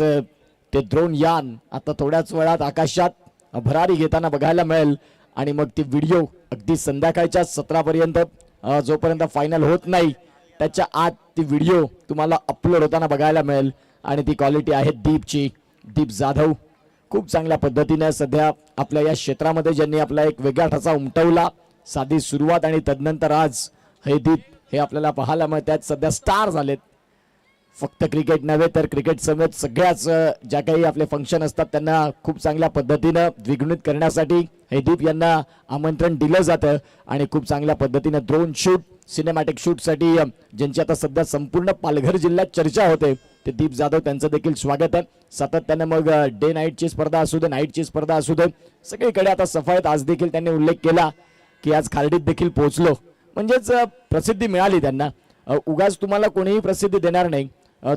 ते ड्रोन यान आता थोड्याच वेळात आकाशात भरारी घेताना बघायला मिळेल आणि मग ती व्हिडिओ अगदी संध्याकाळच्या 17 पर्यंत जोपर्यंत फायनल होत नाही त्याच्या आत ती व्हिडिओ तुम्हाला अपलोड होताना बघायला मिळेल आणि ती क्वालिटी आहे दीपची. दीप जाधव खूप चांगल्या पद्धतीने सध्या आपल्या या क्षेत्रामध्ये ज्यांनी आपला एक वेगळा ठसा उमटवला. साधी सुरुवात आणि तदनंतर आज हे दीप हे आपल्याला पाहायला मिळतात. सध्या स्टार झालेत. फक्त क्रिकेट नव्हे तर क्रिकेट समेत सगळ्याच ज्या काही आपले फंक्शन असतात त्यांना खूप चांगल्या पद्धतीने द्विगुणित करण्यासाठी हेदीप यांना आमंत्रण दिलं जातं आणि खूप चांगल्या पद्धतीने ड्रोन शूट सिनेमॅटिक शूटसाठी ज्यांची आता सध्या संपूर्ण पालघर जिल्ह्यात चर्चा होते ते दीप जाधव त्यांचं देखील स्वागत आहे. सातत्याने मग डे नाईटची स्पर्धा असू दे नाईटची स्पर्धा असू दे सगळीकडे आता सफाईत. आज देखील त्यांनी उल्लेख केला की आज खार्डीत देखील पोहोचलो म्हणजेच प्रसिद्धी मिळाली त्यांना. उगाच तुम्हाला कोणीही प्रसिद्धी देणार नाही.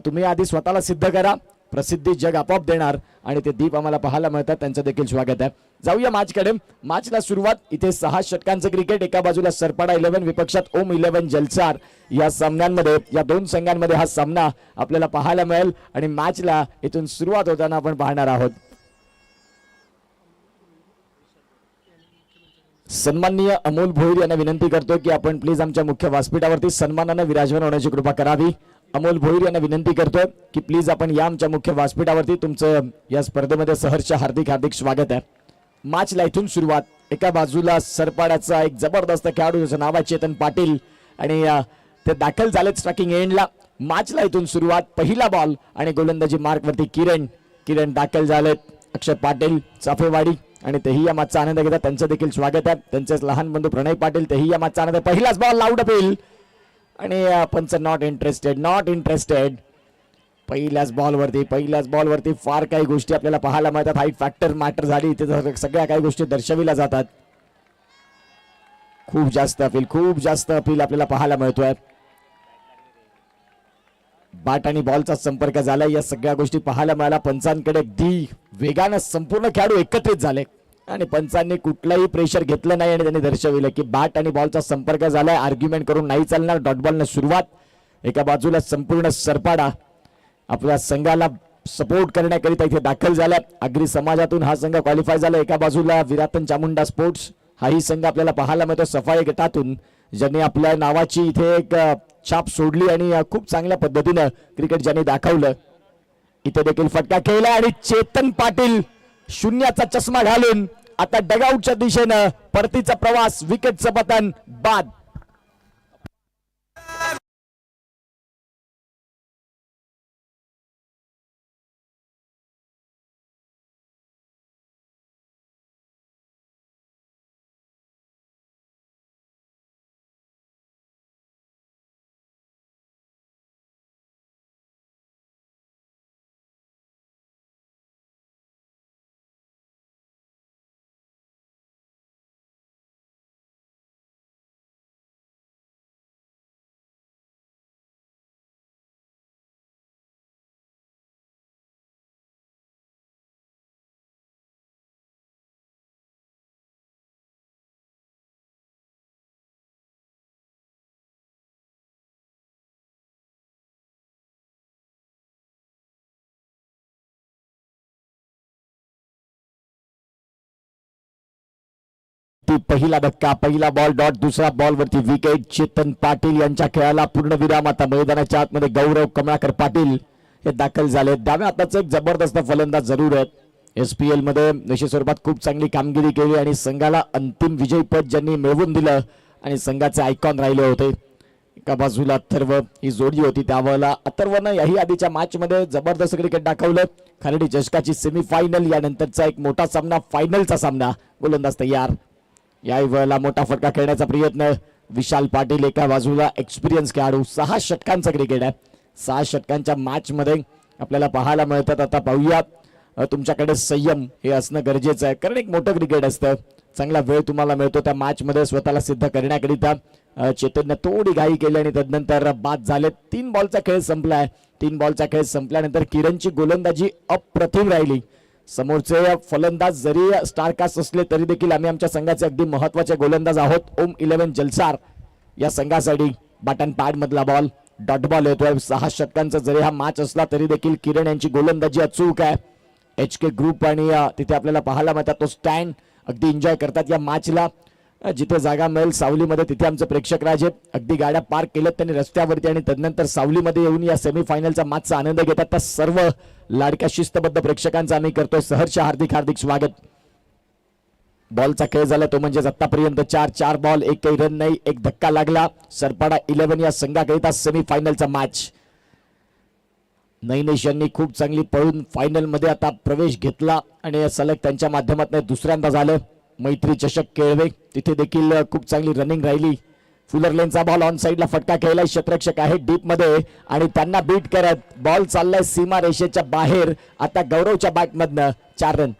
तुम्ही आधी स्वतःला सिद्ध करा प्रसिद्धी जग आपोआप देणार आणि ते दीप आम्हाला पाहायला मिळतात. त्यांचं देखील स्वागत आहे. जाऊया मॅचकडे. मॅचला सुरुवात इथे 6 षटकांचं क्रिकेट. एका बाजूला सरपाडा 11 विपक्षात ओम 11 जलसार. या सामन्यांमध्ये या दोन संघांमध्ये हा सामना आपल्याला पाहायला मिळेल आणि मॅचला इथून सुरुवात होताना आपण पाहणार आहोत. सन्माननीय अमोल भोईर यांना विनंती करतो की आपण प्लीज आमच्या मुख्य व्यासपीठावरती सन्मानाने विराजमान होण्याची कृपा करावी. अमोल भोईर यांना विनंती करतोय की प्लीज आपण या आमच्या मुख्य व्यासपीठावरती. तुमचं या स्पर्धेमध्ये सहर्ष हार्दिक हार्दिक स्वागत आहे. मॅचला इथून सुरुवात. एका बाजूला सरपाड्याचा एक जबरदस्त खेळाडू ज्याचं नाव आहे चेतन पाटील आणि ते दाखल झालेत स्ट्रायकिंग एंडला. मॅचला इथून सुरुवात. पहिला बॉल आणि गोलंदाजी मार्कवरती किरण दाखल झालेत. अक्षय पाटील चाफेवाडी आणि तेही या मॅचचा आनंद घेतात. त्यांचं देखील स्वागत आहे. त्यांचेच लहान बंधू प्रणय पाटील तेही या मॅचचा आनंद. पहिलाच बॉल लाऊड अपील आणि पंच नॉट इंटरेस्टेड. पहिल्याच बॉलवरती फार काही गोष्टी आपल्याला पाहायला मिळतात. हाईट फॅक्टर मॅटर झाली इथे सगळ्या काही गोष्टी दर्शविल्या जातात. खूप जास्त अपील आपल्याला पाहायला मिळतोय. बॅट आणि बॉलचा संपर्क झाला. या सगळ्या गोष्टी पाहायला मिळाल्या. पंचांकडे अगदी वेगानं संपूर्ण खेळाडू एकत्रित झाले आणि पंचांनी कुठलाही प्रेशर घेतलं नाही आणि त्यांनी दर्शविलं की बॅट आणि बॉलचा संपर्क झालाय. आर्ग्युमेंट करून नाही चालणार. डॉट बॉलने सुरुवात. एका बाजूला संपूर्ण सरपाडा आपल्या संघाला सपोर्ट करण्याकरिता इथे दाखल झाला. आगरी समाजातून हा संघ क्वालिफाय झाला. एका बाजूला विरातन चामुंडा स्पोर्ट्स हाही संघ आपल्याला पाहायला मिळतो सफाई गटातून ज्यांनी आपल्या नावाची इथे एक छाप सोडली आणि खूप चांगल्या पद्धतीनं क्रिकेट ज्यांनी दाखवलं. इथे देखील फटका खेळला आणि चेतन पाटील शून्याचा चष्मा घालून आता डगआउटच्या दिशेनं परतीचा प्रवास. विकेटचं पतन बाद. पहिला धक्का. पहिला बॉल डॉट. दुसरा बॉल वरती विकेट. चेतन पाटील यांच्या खेळाला पूर्ण विराम. आता मैदानाच्या आतमध्ये गौरव कमळाकर पाटील हे दाखल झाले. डाव्या हाताचा एक जबरदस्त फलंदाज जरूर आहे. SPL मध्ये निश्चित स्वरूपात खूप चांगली कामगिरी केली आणि संघाला अंतिम विजयपद ज्यांनी मिळवून दिलं आणि संघाचे आयकॉन राहिले होते. एका बाजूला अथर्व ही जोडी होती. त्यावेळेला अथर्वनं याही आधीच्या मॅच मध्ये जबरदस्त क्रिकेट दाखवलं. खर्डी चषकाची सेमीफायनल यानंतरचा एक मोठा सामना फायनलचा सामना. गोलंदाज तयार. याही वेळेला मोठा फटका खेळण्याचा प्रयत्न. विशाल पाटील एका बाजूला एक्सपिरियन्स खेळाडू. 6 षटकांचं क्रिकेट आहे. 6 षटकांच्या मॅच मध्ये आपल्याला पाहायला मिळतात. आता पाहूया तुमच्याकडे संयम हे असणं गरजेचं आहे कारण एक मोठं क्रिकेट असतं. चांगला वेळ तुम्हाला मिळतो त्या मॅच मध्ये स्वतःला सिद्ध करण्याकरिता. चेतनने थोडी घाई केली आणि तदनंतर बाद झाले. 3 बॉलचा खेळ संपलाय. 3 बॉलचा खेळ संपल्यानंतर किरणची गोलंदाजी अप्रतिम राहिली. समोरचे फलंदाज जरी स्टारकास्ट असले तरी देखील आम्ही आमच्या संघाचे अगदी महत्वाचे गोलंदाज आहोत. ओम 11 जलसार या संघासाठी बॅट अँड पॅड मधला बॉल. डॉट बॉल येतोय. 6 षटकांचा जरी हा मॅच असला तरी देखील किरण यांची गोलंदाजी अचूक आहे. HK ग्रुप आणि तिथे आपल्याला पाहायला मिळतात तो स्टँड अगदी एन्जॉय करतात या मॅचला. जिथे जागा मिळेल सावलीमध्ये तिथे आमचे प्रेक्षक राजे अगदी गाड्या पार्क केल्यात त्यांनी रस्त्यावरती आणि तदनंतर सावलीमध्ये येऊन या सेमीफायनलचा मॅचचा आनंद घेतात. त्या सर्व लाडक्या शिस्तबद्ध प्रेक्षकांचा आम्ही करतोय सहर्ष हार्दिक हार्दिक स्वागत. बॉलचा खेळ झाला तो म्हणजे आतापर्यंत 4 बॉल एकही रन नाही, एक धक्का लागला. सरपाडा 11 या संघाकरिता सेमीफायनलचा मॅच. नैनेश यांनी खूप चांगली पळून फायनल मध्ये आता प्रवेश घेतला आणि सलग त्यांच्या माध्यमातून दुसऱ्यांदा झालं. मैत्री चषक केळवे तिथे देखील खूप चांगली रनिंग राहिली. फुलर लेनचा बॉल ऑन साइडला फटका खेळलाय. क्षेत्ररक्षक आहे डीप मध्ये आणि त्यांना बीट करत बॉल चाललाय सीमा रेषेच्या बाहेर. आता गौरवच्या बॅटमधनं 4 रन.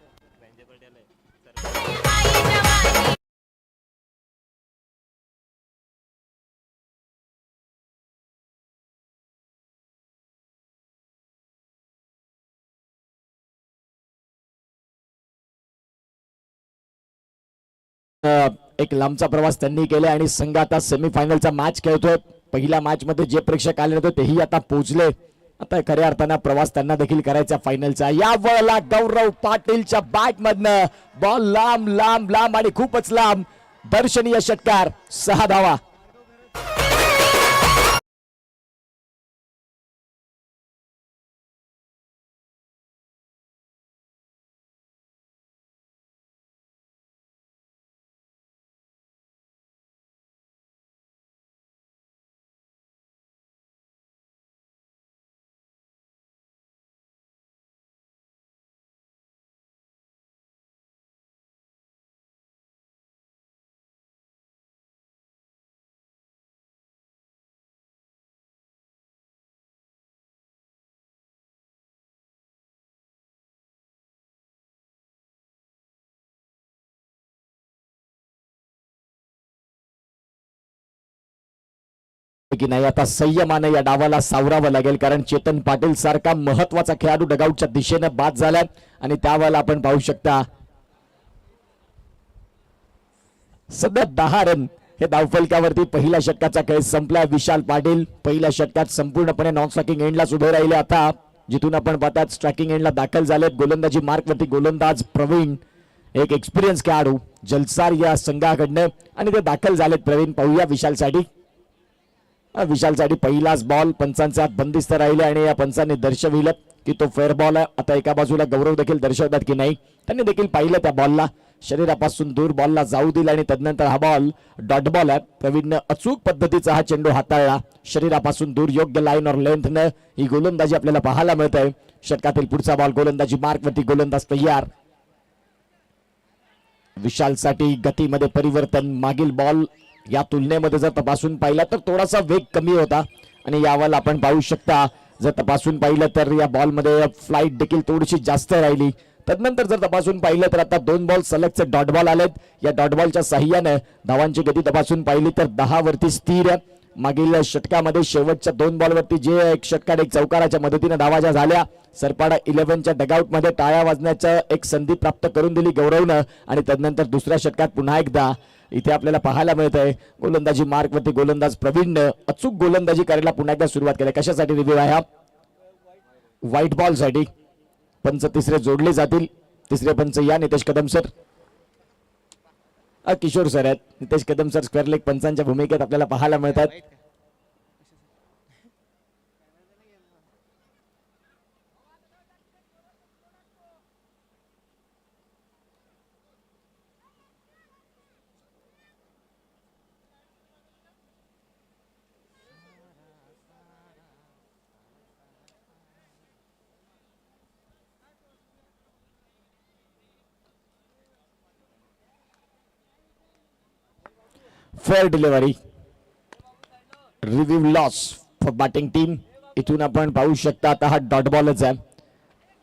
एक लांबचा प्रवास त्यांनी केला आणि संघ आता सेमीफायनलचा मॅच खेळतोय. पहिल्या मॅच मध्ये जे प्रेक्षक आले होते तेही आता पोहोचले. आता खऱ्या अर्थानं प्रवास त्यांना देखील करायचा फायनलचा. या वेळेला गौरव पाटीलच्या बॅट मधनं बॉल लांब लांब लांब आणि खूपच लांब. दर्शनीय षटकार. 6 धावा. की नाही आता संयमाने या डावाला सावरावं लागेल कारण चेतन पाटील सारखा महत्वाचा खेळाडू डगआउटच्या दिशेने बाद झाला आणि त्यावेळेला आपण पाहू शकता सध्या 10 रन हे धावफलकावरती. पहिल्या षटकाचा खेळ संपला. विशाल पाटील पहिल्या षटकात संपूर्णपणे नॉन स्ट्रायकिंग एंडला उभे राहिले. आता जिथून आपण पाहतात स्ट्रायकिंग एंडला दाखल झालेत. गोलंदाजी मार्कवरती गोलंदाज प्रवीण एक एक्सपिरियन्स खेळाडू जलसार या संघाकडनं आणि ते दाखल झालेत. प्रवीण पाहूया विशालसाठी. विशालसाठी पहिलाच बॉल पंचांच्या बंदिस्त राहिले आणि या पंचांनी दर्शविलं की तो फेअर बॉल आहे. आता एका बाजूला गौरव देखील दर्शवतात की नाही. त्यांनी देखील पाहिलं त्या बॉलला शरीरापासून दूर बॉलला जाऊ दिला आणि तदनंतर हा बॉल डॉट बॉल आहे. प्रवीणनं अचूक पद्धतीचा हा चेंडू हाताळला. शरीरापासून दूर योग्य लाईन और लेंथनं ही गोलंदाजी आपल्याला पाहायला मिळत आहे. षटकातील पुढचा बॉल गोलंदाजी मार्कवरती गोलंदाज तयार. विशालसाठी गतीमध्ये परिवर्तन. मागील बॉल या तुलनेमध्ये जर तपासून पाहिला तर थोडासा वेग कमी होता आणि यावर आपण पाहू शकता जर तपासून पाहिलं तर या बॉलमध्ये फ्लाइट देखील थोडीशी जास्त राहिली. तदनंतर जर तपासून पाहिलं तर आता 2 बॉल सलगचे डॉट बॉल आलेत. या डॉट बॉलच्या साह्याने धावांची गती तपासून पाहिली तर 10 वरती स्थिर. मागील षटकामध्ये शेवटच्या 2 बॉलवरती जे एक षटकार एक चौकाराच्या मदतीने धावा ज्या झाल्या सरपाडा 11च्या डगआउट मध्ये टाळ्या वाजण्याच्या एक संधी प्राप्त करून दिली गौरवनं आणि तदनंतर दुसऱ्या षटकात पुन्हा एकदा इथे आपल्याला पाहायला मिळत आहे गोलंदाजी मार्कवरती गोलंदाज प्रवीणनं अचूक गोलंदाजी करायला पुन्हा एकदा सुरुवात केली. कशासाठी रिव्ह्यू आहे हा? व्हाईट बॉल साठी. पंच तिसरे जोडले जातील. तिसरे पंच या नितेश कदम सर. किशोर सर आहेत. Nitesh Kadam sir square leg पंचांच्या भूमिकेत आपल्याला पाहायला मिळतात. Fair delivery. Review loss for batting team. इथून आपण पाहू शकता आता हा डॉट बॉलच आहे.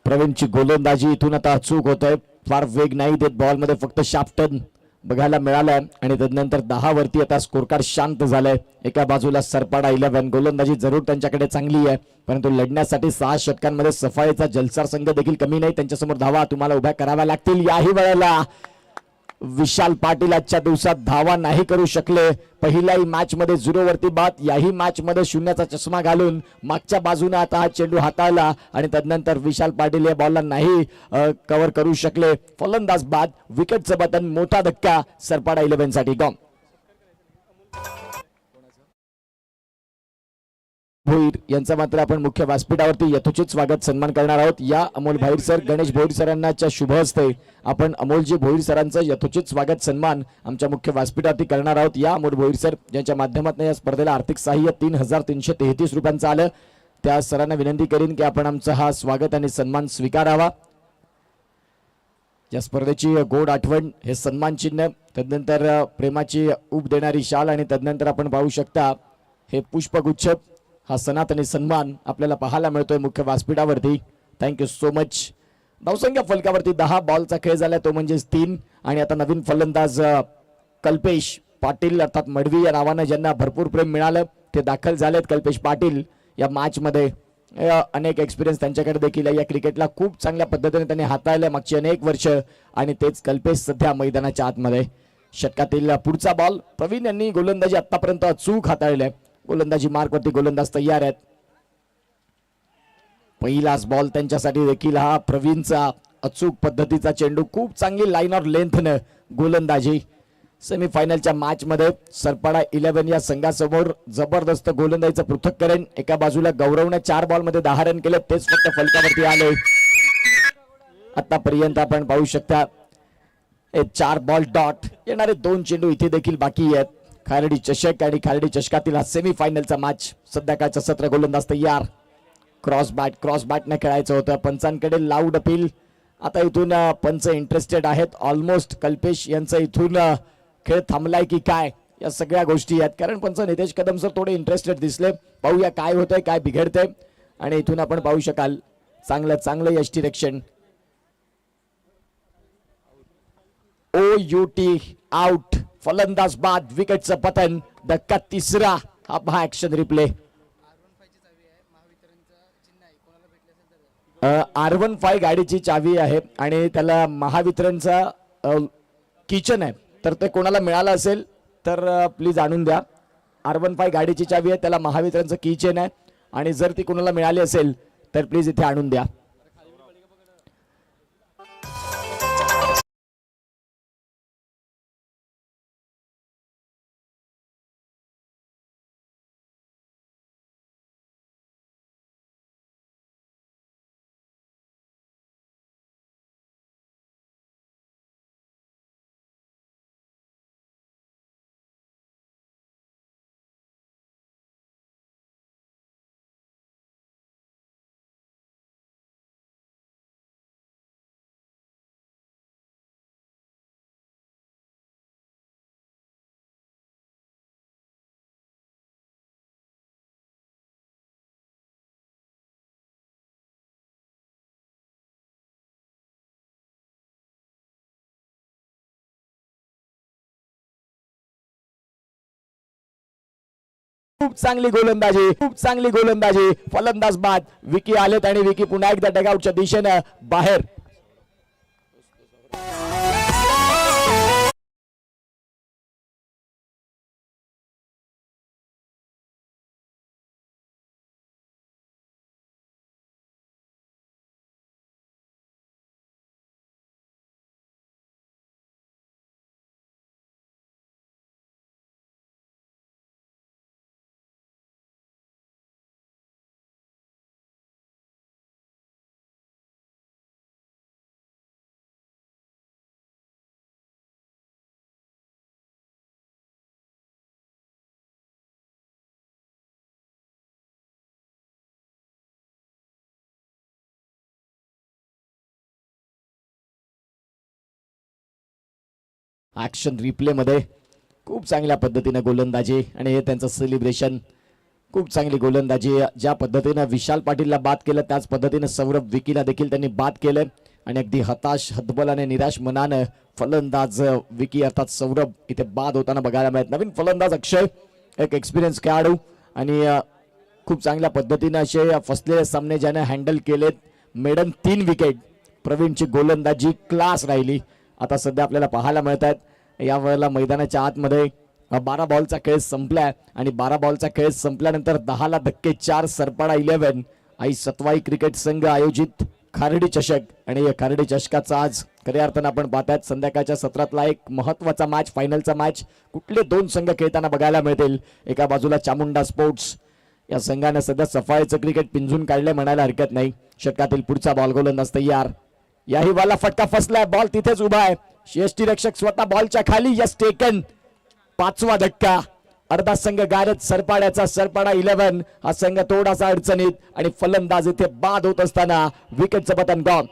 प्रवीणची गोलंदाजी इथून आता अचूक होत आहे. फार वेग नाही देत बॉलमध्ये फक्त शाफ्टन बघायला मिळालाय आणि तदनंतर 10 वरती आता स्कोर कार्ड शांत झालंय. एका बाजूला सरपाडा 11 गोलंदाजी जरूर त्यांच्याकडे चांगली आहे परंतु लढण्यासाठी 6 षटकांमध्ये सफाईचा जलसार संघ देखील कमी नाही. त्यांच्यासमोर धावा तुम्हाला उभ्या कराव्या लागतील. याही वेळेला विशाल पाटील आजच्या दिवसात धावा नाही करू शकले. पहिल्याही मॅच मध्ये 0 वरती बाद, याही मॅच मध्ये शून्याचा चष्मा घालून मागच्या बाजूने आता हा चेंडू हाताळला आणि तदनंतर विशाल पाटील या बॉलला नाही कव्हर करू शकले. फलंदाज बाद, विकेटचं बटन, मोठा धक्का सरपाडा 11 साठी. गॉम भोईर यांचा मात्र आपण मुख्य व्यासपीठावरती यथोचित स्वागत सन्मान करणार आहोत. या अमोल भोईर सर, गणेश भोईर सरांच्या शुभ हस्ते आपण अमोलजी भोईर सरांचं यथोचित स्वागत सन्मान आमच्या मुख्य व्यासपीठावरती करणार आहोत. या अमोल भोईर सर ज्यांच्या माध्यमातून या स्पर्धेला आर्थिक सहाय्य 3333 रुपयांचं आलं, त्या सरांना विनंती करीन की आपण आमचा हा स्वागत आणि सन्मान स्वीकारावा. या स्पर्धेची गोड आठवण हे सन्मान चिन्ह, तदनंतर प्रेमाची ऊब देणारी शाल आणि तदनंतर आपण पाहू शकता हे पुष्पगुच्छ, हा सनातनी सन्मान आपल्याला पाहायला मिळतोय मुख्य व्यासपीठावरती. Thank you so much. धावसंख्या फलकावरती 10 बॉलचा खेळ झाला, तो म्हणजे 3. आणि आता नवीन फलंदाज कल्पेश पाटील अर्थात मडवी या नावानं ज्यांना भरपूर प्रेम मिळालं ते दाखल झालेत. कल्पेश पाटील या मॅच मध्ये अनेक एक्सपिरियन्स त्यांच्याकडे देखील आहे. या क्रिकेटला खूप चांगल्या पद्धतीने त्यांनी हाताळलं मागची अनेक वर्ष आणि तेच कल्पेश सध्या मैदानाच्या आतमध्ये. षटकातील पुढचा बॉल, प्रवीण यांनी गोलंदाजी आतापर्यंत अचूक हाताळले. गोलंदाजी मार्कवरती गोलंदाज तयार आहेत. पहिलाच बॉल त्यांच्यासाठी देखील हा प्रवीणचा अचूक पद्धतीचा चेंडू, खूप चांगली लाईन ऑफ लेंथनं गोलंदाजी. सेमीफायनलच्या मॅच मध्ये सरपाडा 11 या संघासमोर जबरदस्त गोलंदाजीचं पृथक्करण. एका बाजूला गौरवने 4 बॉल मध्ये 10 रन केले, तेच फक्त फलकावरती आले. आतापर्यंत आपण पाहू शकता 4 बॉल डॉट. येणारे 2 चेंडू इथे देखील बाकी आहेत. खारडी चषक आणि खारडी चषकातील हा सेमीफायनलचा मॅच. सध्याकाळचं सत्र, गोलंदाज तयार. क्रॉस बॅटने खेळायचं होतं. पंचांकडे लाऊड अपील. आता इथून पंच इंटरेस्टेड आहेत ऑलमोस्ट. कल्पेश यांचं इथून खेळ थांबलाय की काय, या सगळ्या गोष्टी आहेत. कारण पंच नितेश कदम सर थोडे इंटरेस्टेड दिसले. पाहूया काय होतंय, काय बिघडतंय. आणि इथून आपण पाहू शकाल चांगलं यश डिरेक्शन. OUT आउट, फलंदाज बाद, विकेटचं पतन, धक्का 3रा. हा पहा ऍक्शन रिप्ले. R15 गाडीची चावी आहे आणि त्याला महावितरणचा किचन आहे, तर ते कोणाला मिळालं असेल तर प्लीज आणून द्या. R15 गाडीची चावी आहे, त्याला महावितरणचं किचन आहे आणि जर ती कोणाला मिळाली असेल तर प्लीज इथे आणून द्या. खूप चांगली गोलंदाजी, फलंदाज बाद. विकी आलेत आणि विकी पुन्हा एकदा डगआउटच्या दिशेने बाहेर. ऍक्शन रिप्ले मध्ये खूप चांगल्या पद्धतीने गोलंदाजी आणि हे त्यांचं सेलिब्रेशन. खूप चांगली गोलंदाजी. ज्या पद्धतीने विशाल पाटीलला बाद केलं त्याच पद्धतीने सौरभ विकीला देखील त्यांनी बाद केलं आणि अगदी हताश, हतबल आणि निराश मनानं फलंदाज विकी अर्थात सौरभ इथे बाद होताना बघायला मिळत. नवीन फलंदाज अक्षय, एक एक्सपिरियन्स खेळाडू आणि खूप चांगल्या पद्धतीने असे फसलेले सामने ज्याने हँडल केलेत. Maiden 3 wicket. प्रवीणची गोलंदाजी क्लास राहिली. आता सध्या आपल्याला पाहायला मिळत आहेत या वेळेला मैदानाच्या आतमध्ये 12 बॉलचा खेळ संपलाय आणि 12 बॉलचा खेळ संपल्यानंतर 10ला धक्के 4 सरपाडा 11 आई सतवाई क्रिकेट संघ आयोजित खार्डी चषक आणि या खार्डी चषकाचा आज खऱ्या अर्थानं आपण पाहतात संध्याकाळच्या सत्रातला एक महत्वाचा मॅच फायनलचा मॅच कुठले दोन संघ खेळताना बघायला मिळतील. एका बाजूला चामुंडा स्पोर्ट्स या संघाने सध्या सफाईचं क्रिकेट पिंजून काढले म्हणायला हरकत नाही. षटकातील पुढचा बॉल गोलंदाज तयार. याही बॉलला फटका फसलाय. बॉल तिथेच उभा आहे. यष्टी रक्षक स्वतः बॉलच्या खाली. Yes taken. 5वा धक्का. अर्धा संघ गारद सरपाड्याचा. सरपाडा 11 हा संघ थोडासा अडचणीत आणि फलंदाज इथे बाद होत असताना विकेटचं बटन गॉन.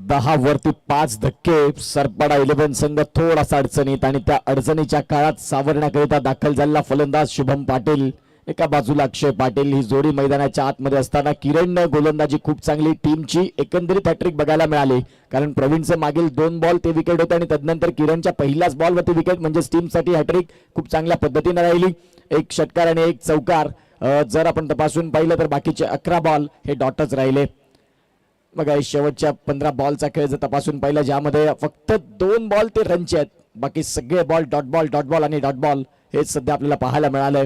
दहा वरती 5 धक्के. सरपाडा 11 संघ थोडासा अडचणीत आणि त्या अडचणीच्या काळात सावरण्याकरिता दाखल झालेला फलंदाज शुभम पाटील. एका बाजूला अक्षय पाटील. ही जोडी मैदानाच्या आतमध्ये असताना किरणनं गोलंदाजी खूप चांगली. टीमची एकंदरीत हॅट्रिक बघायला मिळाली कारण प्रवीणचे मागील 2 बॉल ते विकेट होते आणि तदनंतर किरणच्या पहिल्याच बॉलवरती विकेट म्हणजे टीमसाठी हॅट्रिक खूप चांगल्या पद्धतीने राहिली. एक षटकार आणि एक चौकार. जर आपण तपासून पाहिलं तर बाकीचे 11 बॉल हे डॉटच राहिले. बघा शेवटच्या 15 बॉलचा खेळ जर तपासून पाहिलं ज्यामध्ये फक्त 2 बॉल ते रनचे आहेत. बाकी सगळे बॉल डॉट बॉल आणि डॉट बॉल हे सध्या आपल्याला पाहायला मिळालंय.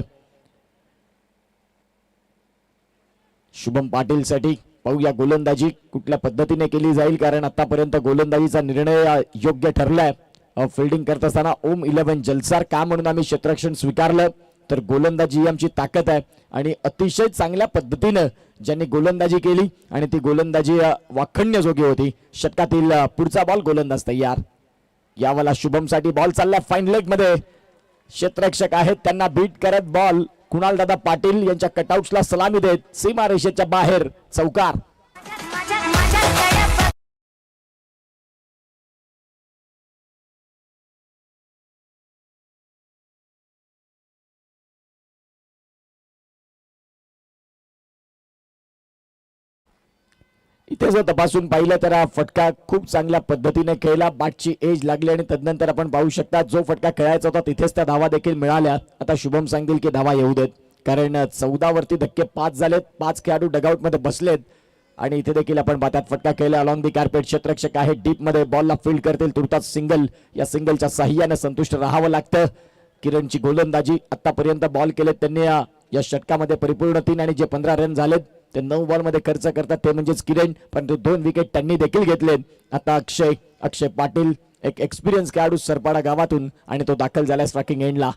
शुभम पाटील साठी पाहूया गोलंदाजी कुठल्या पद्धतीने केली जाईल कारण आतापर्यंत गोलंदाजीचा निर्णय योग्य ठरलाय. फिल्डिंग करत असताना ओम 11 जलसार का म्हणून आम्ही क्षेत्ररक्षण स्वीकारलं तर गोलंदाजी ही आमची ताकद आहे आणि अतिशय चांगल्या पद्धतीनं ज्यांनी गोलंदाजी केली आणि ती गोलंदाजी वाखण्याजोगी होती. षटकातील पुढचा बॉल गोलंदाज तयार. यावाला शुभम साठी बॉल चालला फाईन लेग मध्ये. क्षेत्ररक्षक आहेत त्यांना बीट करत बॉल कुणाल दादा पाटील यांच्या कटआउट्सला सलामी देत सीमा रेषेच्या बाहेर चौकार. इथे जर तपासून पाहिलं तर हा फटका खूप चांगल्या पद्धतीने खेळला. बॅटची एज लागली आणि तदनंतर आपण पाहू शकता जो फटका खेळायचा होता तिथेच त्या धावा देखील मिळाल्या. आता शुभम सांगतील की धावा येऊ देत कारण 14 वरती धक्के 5 झालेत. 5 खेळाडू डगआउट मध्ये बसलेत आणि इथे देखील आपण बातात फटका खेळला अलॉंग दी कार्पेट. क्षेत्ररक्षक आहे डीप मध्ये बॉलला फील्ड करतील तुर्तास सिंगल. या सिंगलच्या साह्याने संतुष्ट राहावं लागतं. किरणची गोलंदाजी आतापर्यंत बॉल केलेत त्यांनी या षटकामध्ये परिपूर्ण 3 आणि जे 15 रन झालेत ते 9 बॉल मध्ये खर्च करतात ते म्हणजेच किरण. परंतु 2 विकेट त्यांनी देखील घेतले. आता अक्षय पाटील एक एक्सपिरियन्स खेळाडू सरपाडा गावातून आणि तो दाखल झाला स्ट्रायकिंग एंडला.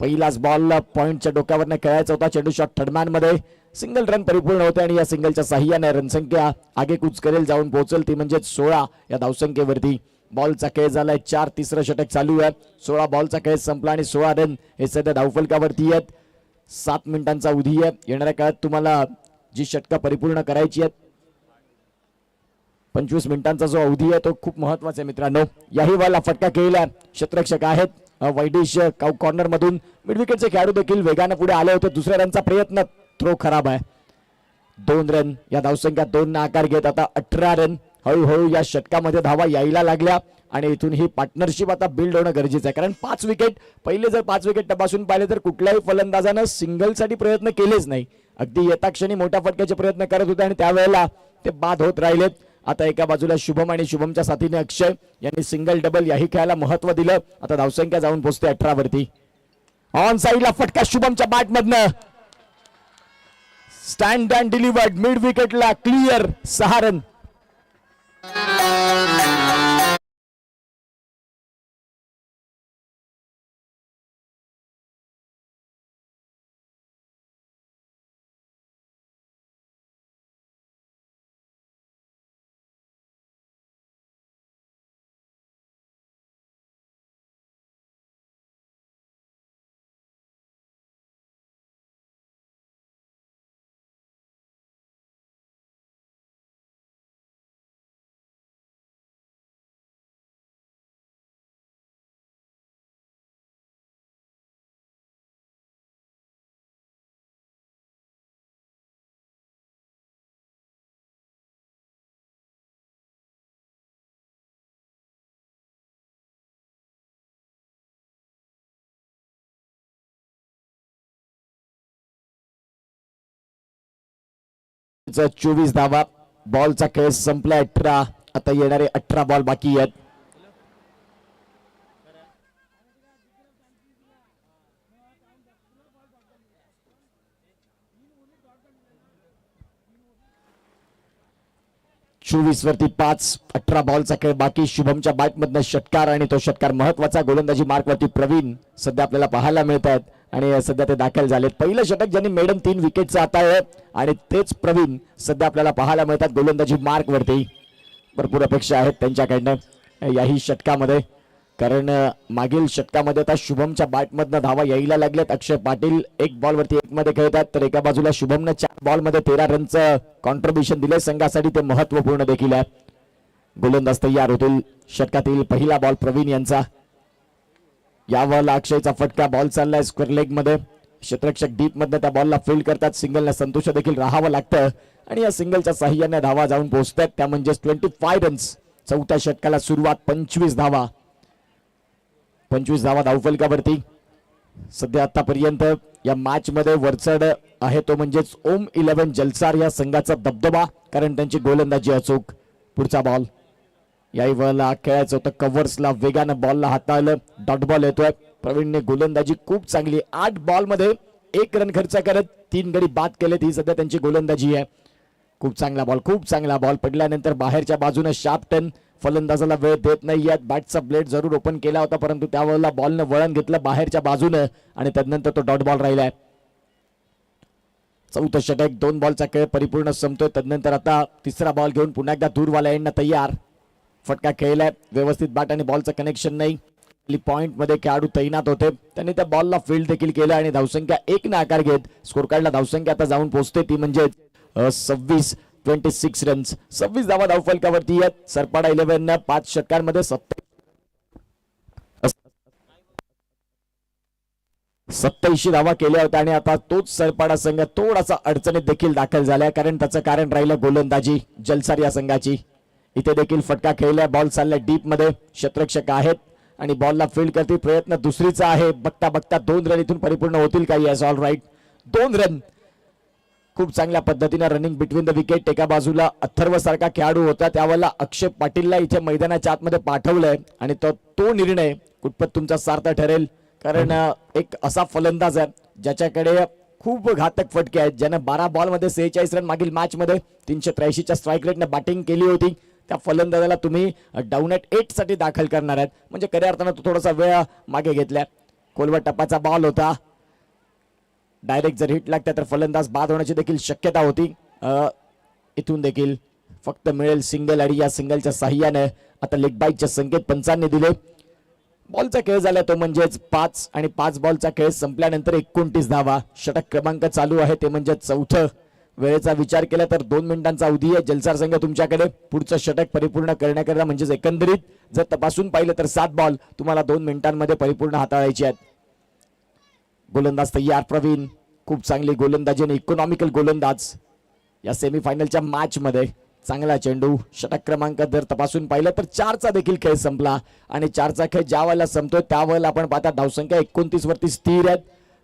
पहिलाच बॉल पॉइंटच्या डोक्यावरनं खेळायचा होता. चेंडू शॉट थर्डमॅन मध्ये सिंगल रन परिपूर्ण होते आणि या सिंगलच्या साह्याने रनसंख्या आगेकूच करेल जाऊन पोहोचेल ती म्हणजे 16 या धावसंख्येवरती. बॉलचा खेळ झालाय 4. तिसरं षटक चालू आहे. 16 बॉलचा खेळ संपला आणि 16 रन हे सध्या धावफलकावरती आहेत. 7 मिनिटांचा अवधी आहे. येणाऱ्या काळात तुम्हाला जी षटका परिपूर्ण करायची आहेत 25 मिनिटांचा जो अवधी आहे तो खूप महत्वाचा आहे मित्रांनो. याही बॉलला फटका खेळला. क्षेत्ररक्षक आहेत वैदिश कॉर्नर मधून. मिड विकेटचे खेळाडू देखील वेगाने पुढे आले होते. दुसऱ्या रनचा प्रयत्न थ्रो खराब आहे. 2 रन या धावसंख्या 2 ने आकार घेत आता 18 रन. हळूहळू या षटकामध्ये धावा यायला लागल्या आणि इथून ही पार्टनरशिप आता बिल्ड होणं गरजेचं आहे कारण 5 विकेट पहिले जर 5 विकेट तपासून पाहिले तर कुठल्याही फलंदाजानं सिंगल साठी प्रयत्न केलेच नाही. अगदी येता क्षणी मोठ्या फटक्याचे प्रयत्न करत होते आणि त्यावेळेला ते बाद होत राहिलेत. आता एका बाजूला शुभम आणि शुभमच्या साथीने अक्षय यांनी सिंगल डबल याही खेळाला महत्व दिलं. आता धावसंख्या जाऊन पोहोचते 18 वरती. ऑन साइडला फटका शुभमच्या बॅट मधनं. स्टँड अँड डिलिव्हर्ड मिड विकेटला क्लिअर 6 रन. 24 धावा. बॉलचा खेळ संपला. 18. आता येणारे 18 बॉल बाकी आहेत. चोवीस वरती 5. 18 बॉलचा खेळ बाकी. शुभमच्या बॅट मधनं षटकार आणि तो षटकार महत्वाचा. गोलंदाजी मार्क वरती प्रवीण सध्या आपल्याला पाहायला मिळतात आणि सध्या ते दाखल झालेत. पहिलं षटक ज्यांनी मेडन 3 विकेटचं आता आहे आणि तेच प्रवीण सध्या आपल्याला पाहायला मिळतात गोलंदाजी मार्क वरती. भरपूर अपेक्षा आहेत त्यांच्याकडनं याही षटकामध्ये, कारण मागील षटकामध्ये आता शुभमच्या बॅटमधनं धावा यायला लागल्यात. अक्षय पाटील 1 बॉल वरती 1 मध्ये खेळतात, तर एका बाजूला शुभमनं 4 बॉल मध्ये 13 रनचं कॉन्ट्रीब्युशन दिले संघासाठी. ते महत्वपूर्ण देखील आहे. गोलंदाज तयार होतील. षटकातील पहिला बॉल प्रवीण यांचा. यावर अक्षयचा फटका. बॉल चाललाय स्क्वेअर लेग मध्ये. क्षेत्ररक्षक डीप मधनं त्या बॉलला फील्ड करतात. सिंगलला संतोष देखील राहावं लागतं आणि या सिंगलच्या साह्याने धावा जाऊन पोहोचतात. त्या म्हणजे 25 रन्स. चौथ्या षटकाला सुरुवात. 25 धावा. 25 धावा धावफलकावरती. सध्या आतापर्यंत या मॅच मध्ये वरचढ आहे तो म्हणजेच ओम 11 जलसार या संघाचा दबदबा, कारण त्यांची गोलंदाजी अचूक. पुढचा बॉल याही वेळेला खेळायचं होतं. कव्हर्सला वेगानं बॉलला हाताळलं. डॉट बॉल येतोय. प्रवीणने गोलंदाजी खूप चांगली. 8 बॉल मध्ये 1 रन खर्च करत 3 गडी बाद केलेत. ही सध्या त्यांची गोलंदाजी आहे. खूप चांगला बॉल. खूप चांगला बॉल पडल्यानंतर बाहेरच्या बाजूने शार्प टर्न. फलंदाजाला वेळ देत नाही आहेत. बॅटचा ब्लेड जरूर ओपन केला होता, परंतु त्यावेळेला बॉलनं वळण घेतलं बाहेरच्या बाजूने आणि त्यानंतर तो डॉट बॉल राहिलाय. चौथं षटक. 2 बॉलचा खेळ परिपूर्ण संपतोय. त्यानंतर आता तिसरा बॉल घेऊन पुन्हा एकदा दूरवाला येणं तयार. फटका खेळलाय व्यवस्थित. बॅट आणि बॉलचं कनेक्शन नाही. पॉइंट मध्ये खेळाडू तैनात होते. त्यांनी त्या बॉलला फील्ड देखील केलं आणि धावसंख्या 1 ने आकार घेत स्कोर कार्डला धावसंख्या आता जाऊन पोहोचते ती म्हणजे 26 रन्स. 26 धावा धावफलकावरती आहेत. सरपाडा 11 5 षटकांमध्ये 87 धावा केल्या होत्या आणि आता तोच सरपाडा संघ थोडासा अडचणीत देखील दाखल झालाय, कारण त्याचं कारण राहिलं गोलंदाजी जलसार या संघाची. इथे देखील फटका खेळलाय. बॉल चाललाय डीप मध्ये. क्षेत्ररक्षक आहेत आणि बॉलला फील्ड करतील. प्रयत्न दुसरीचा आहे. बघता बघता 2 रन इथून परिपूर्ण होतील का? Yes, all right. 2 रन. खूप चांगल्या पद्धतीने रनिंग बिटवीन द विकेट. एका बाजूला अथर्व सारखा खेळाडू होता, त्यावेळेला अक्षय पाटीलला इथे मैदानाच्या आतमध्ये पाठवलंय आणि तो निर्णय कुठपत तुमचा सार्थ ठरेल, कारण एक असा फलंदाज आहे ज्याच्याकडे खूप घातक फटके आहेत, ज्यानं 12 बॉल मध्ये 46 रन मागील मॅच मध्ये 383च्या स्ट्राईक रेटने बॅटिंग केली होती. त्या फलंदाजाला तुम्ही डाऊन एट 8 साठी दाखल करणार आहेत, म्हणजे खऱ्या अर्थानं तो थोडासा वेळ मागे घेतला. खोलवर टप्पाचा बॉल होता. डायरेक्ट जर हिट लागता तर फलंदाज बाद होण्याची देखील शक्यता होती. इथून देखील फक्त मिळेल सिंगल आणि या सिंगलच्या साह्याने आता लेग बाईटचे संकेत पंचांनी दिले. बॉलचा खेळ झाला तो म्हणजेच 5 आणि 5 बॉलचा खेळ संपल्यानंतर 29 धावा. षटक क्रमांक चालू आहे ते म्हणजे चौथं. वेळेचा विचार केला तर 2 मिनिटांचा अवधी आहे जलसार संघ तुमच्याकडे पुढचं षटक परिपूर्ण करण्याकरता, म्हणजेच एकंदरीत जर तपासून पाहिलं तर 7 बॉल तुम्हाला 2 मिनिटांमध्ये परिपूर्ण हाताळायचे आहेत. गोलंदाज तयार प्रवीण. खूप चांगली गोलंदाजी आणि इकॉनॉमिकल गोलंदाज या सेमीफायनलच्या मॅच मध्ये. चांगला चेंडू. षटक क्रमांक जर तपासून पाहिलं तर 4चा देखील खेळ संपला आणि 4चा खेळ ज्या वेळेला संपतोय त्यावेळेला आपण पाहता धावसंख्या 29 वरती स्थिर आहेत.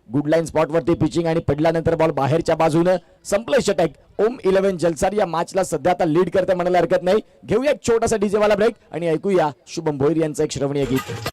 गुड लाईन स्पॉट वरती पिचिंग आणि पडल्यानंतर बॉल बाहेरच्या बाजूने. संपलं षटक. ओम 11 जलसार या मॅचला सध्या आता लीड करते म्हणायला हरकत नाही. घेऊया एक छोटासा डीजे वाला ब्रेक आणि ऐकूया शुभम भोईर यांचं एक श्रवणीय गीत.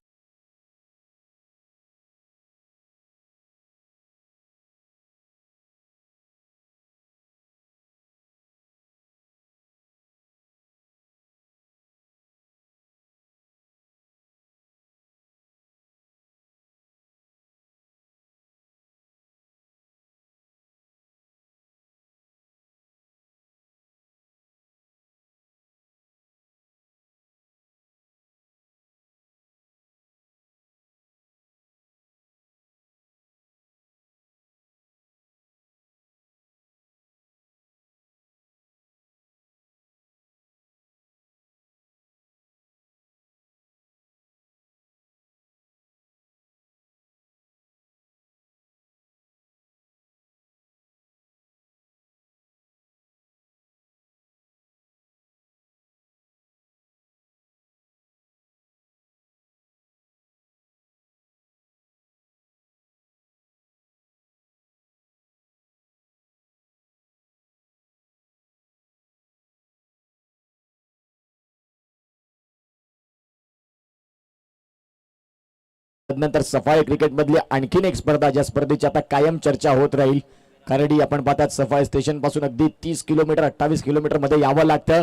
नंतर सफाई क्रिकेट मधली आणखीन एक स्पर्धा, ज्या स्पर्धेची आता कायम चर्चा होत राहील. खरडी आपण पाहतात सफाई स्टेशन पासून अगदी 30 किलोमीटर 28 किलोमीटर मध्ये यावं लागतं.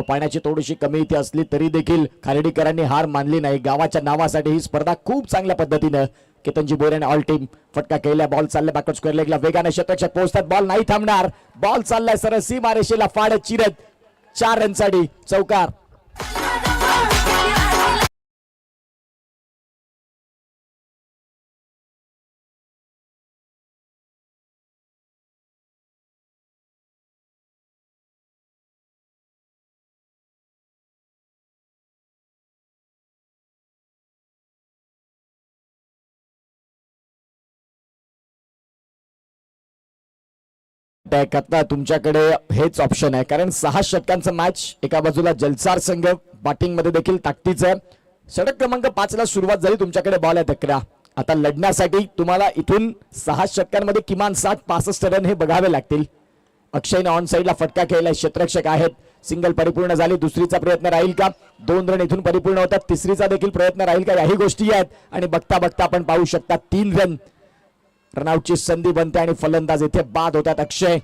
पाण्याची थोडीशी कमी इथे असली तरी देखील खरडीकरांनी हार मानली नाही. गावाच्या नावासाठी ही स्पर्धा खूप चांगल्या पद्धतीनं केतनजी बोरे ऑल टीम फटका केला. बॉल चालला बॅकवर्ड स्क्वेअर लेगला, वेगाने शतरक्षक पोहोचतात. बॉल नाही थांबणार, बॉल चाललाय सरळ सीमारेषेला फाडत चिरत 4 रनसाठी चौकार. आता तुमच्याकडे हेच ऑप्शन आहे, कारण 6 षटकांचं मॅच. एका बाजूला जलसार संघ बॅटिंग मध्ये देखील ताकदीचं आहे. षटक क्रमांक 5 ला सुरुवात झाली, तुमच्याकडे बॉल आहे 11. आता लढण्यासाठी तुम्हाला इथून 6 षटकांमध्ये किमान 60-65 रन हे बघावे लागतील. अक्षयने ऑन साईडला फटका केलाय, क्षेत्ररक्षक आहेत. सिंगल परिपूर्ण झाली, दुसरीचा प्रयत्न राहील का? 2 रन इथून परिपूर्ण होतात, तिसरीचा देखील प्रयत्न राहील का? याही गोष्टी आहेत. आणि बघता बघता आपण पाहू शकता 3 रन रनआउटची संधी बनते आणि फलंदाज इथे बाद होतात अक्षय.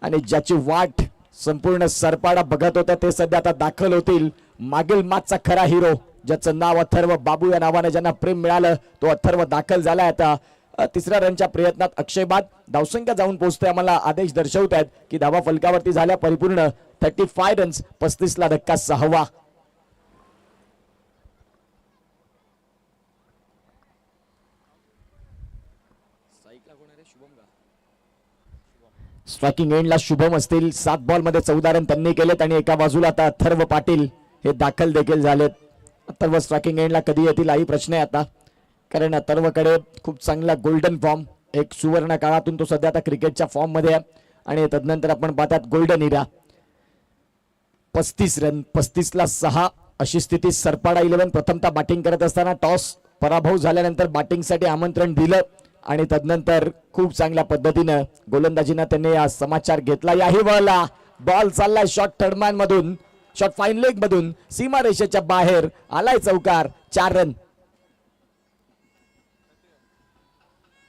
आणि ज्याची वाट संपूर्ण सरपाडा बघत होता ते सध्या आता दाखल होतील. मागील मॅचचा खरा हिरो, ज्याचं नाव अथर्व बाबू या नावाने ज्यांना प्रेम मिळालं, तो अथर्व दाखल झालाय. आता 3ऱ्या रनच्या प्रयत्नात अक्षय बाद. धावसंख्या जाऊन पोहोचते, आम्हाला आदेश दर्शवत आहेत की धावा फलकावरती झाल्या परिपूर्ण. 35 रन्स, 35 ला धक्का 6वा. स्ट्रायकिंग एंडला शुभम असतील. 7 बॉल मध्ये 14 रन त्यांनी केलेत. आणि एका बाजूला आता अथर्व पाटील हे दाखल देखील झालेत. अथर्व स्ट्रायकिंग एंडला कधी येतील हाही प्रश्न आहे आता, कारण अथर्वकडे खूप चांगला गोल्डन फॉर्म, एक सुवर्ण काळातून तो सध्या आता क्रिकेटच्या फॉर्म मध्ये आहे. आणि तदनंतर आपण पाहतात गोल्डन इरा. 35 रन, 35 ला 6 अशी स्थिती. सरपाडा 11 प्रथमतः बॅटिंग करत असताना टॉस पराभव झाल्यानंतर बॅटिंगसाठी आमंत्रण दिलं आणि तदनंतर खूप चांगल्या पद्धतीनं गोलंदाजीनं त्यांनी हा समाचार घेतला. याही बॉलला बॉल चाललाय शॉर्ट थर्डमॅन मधून, शॉर्ट फाईन लेग मधून सीमारेषेच्या बाहेर आलाय चौकार. 4 रन.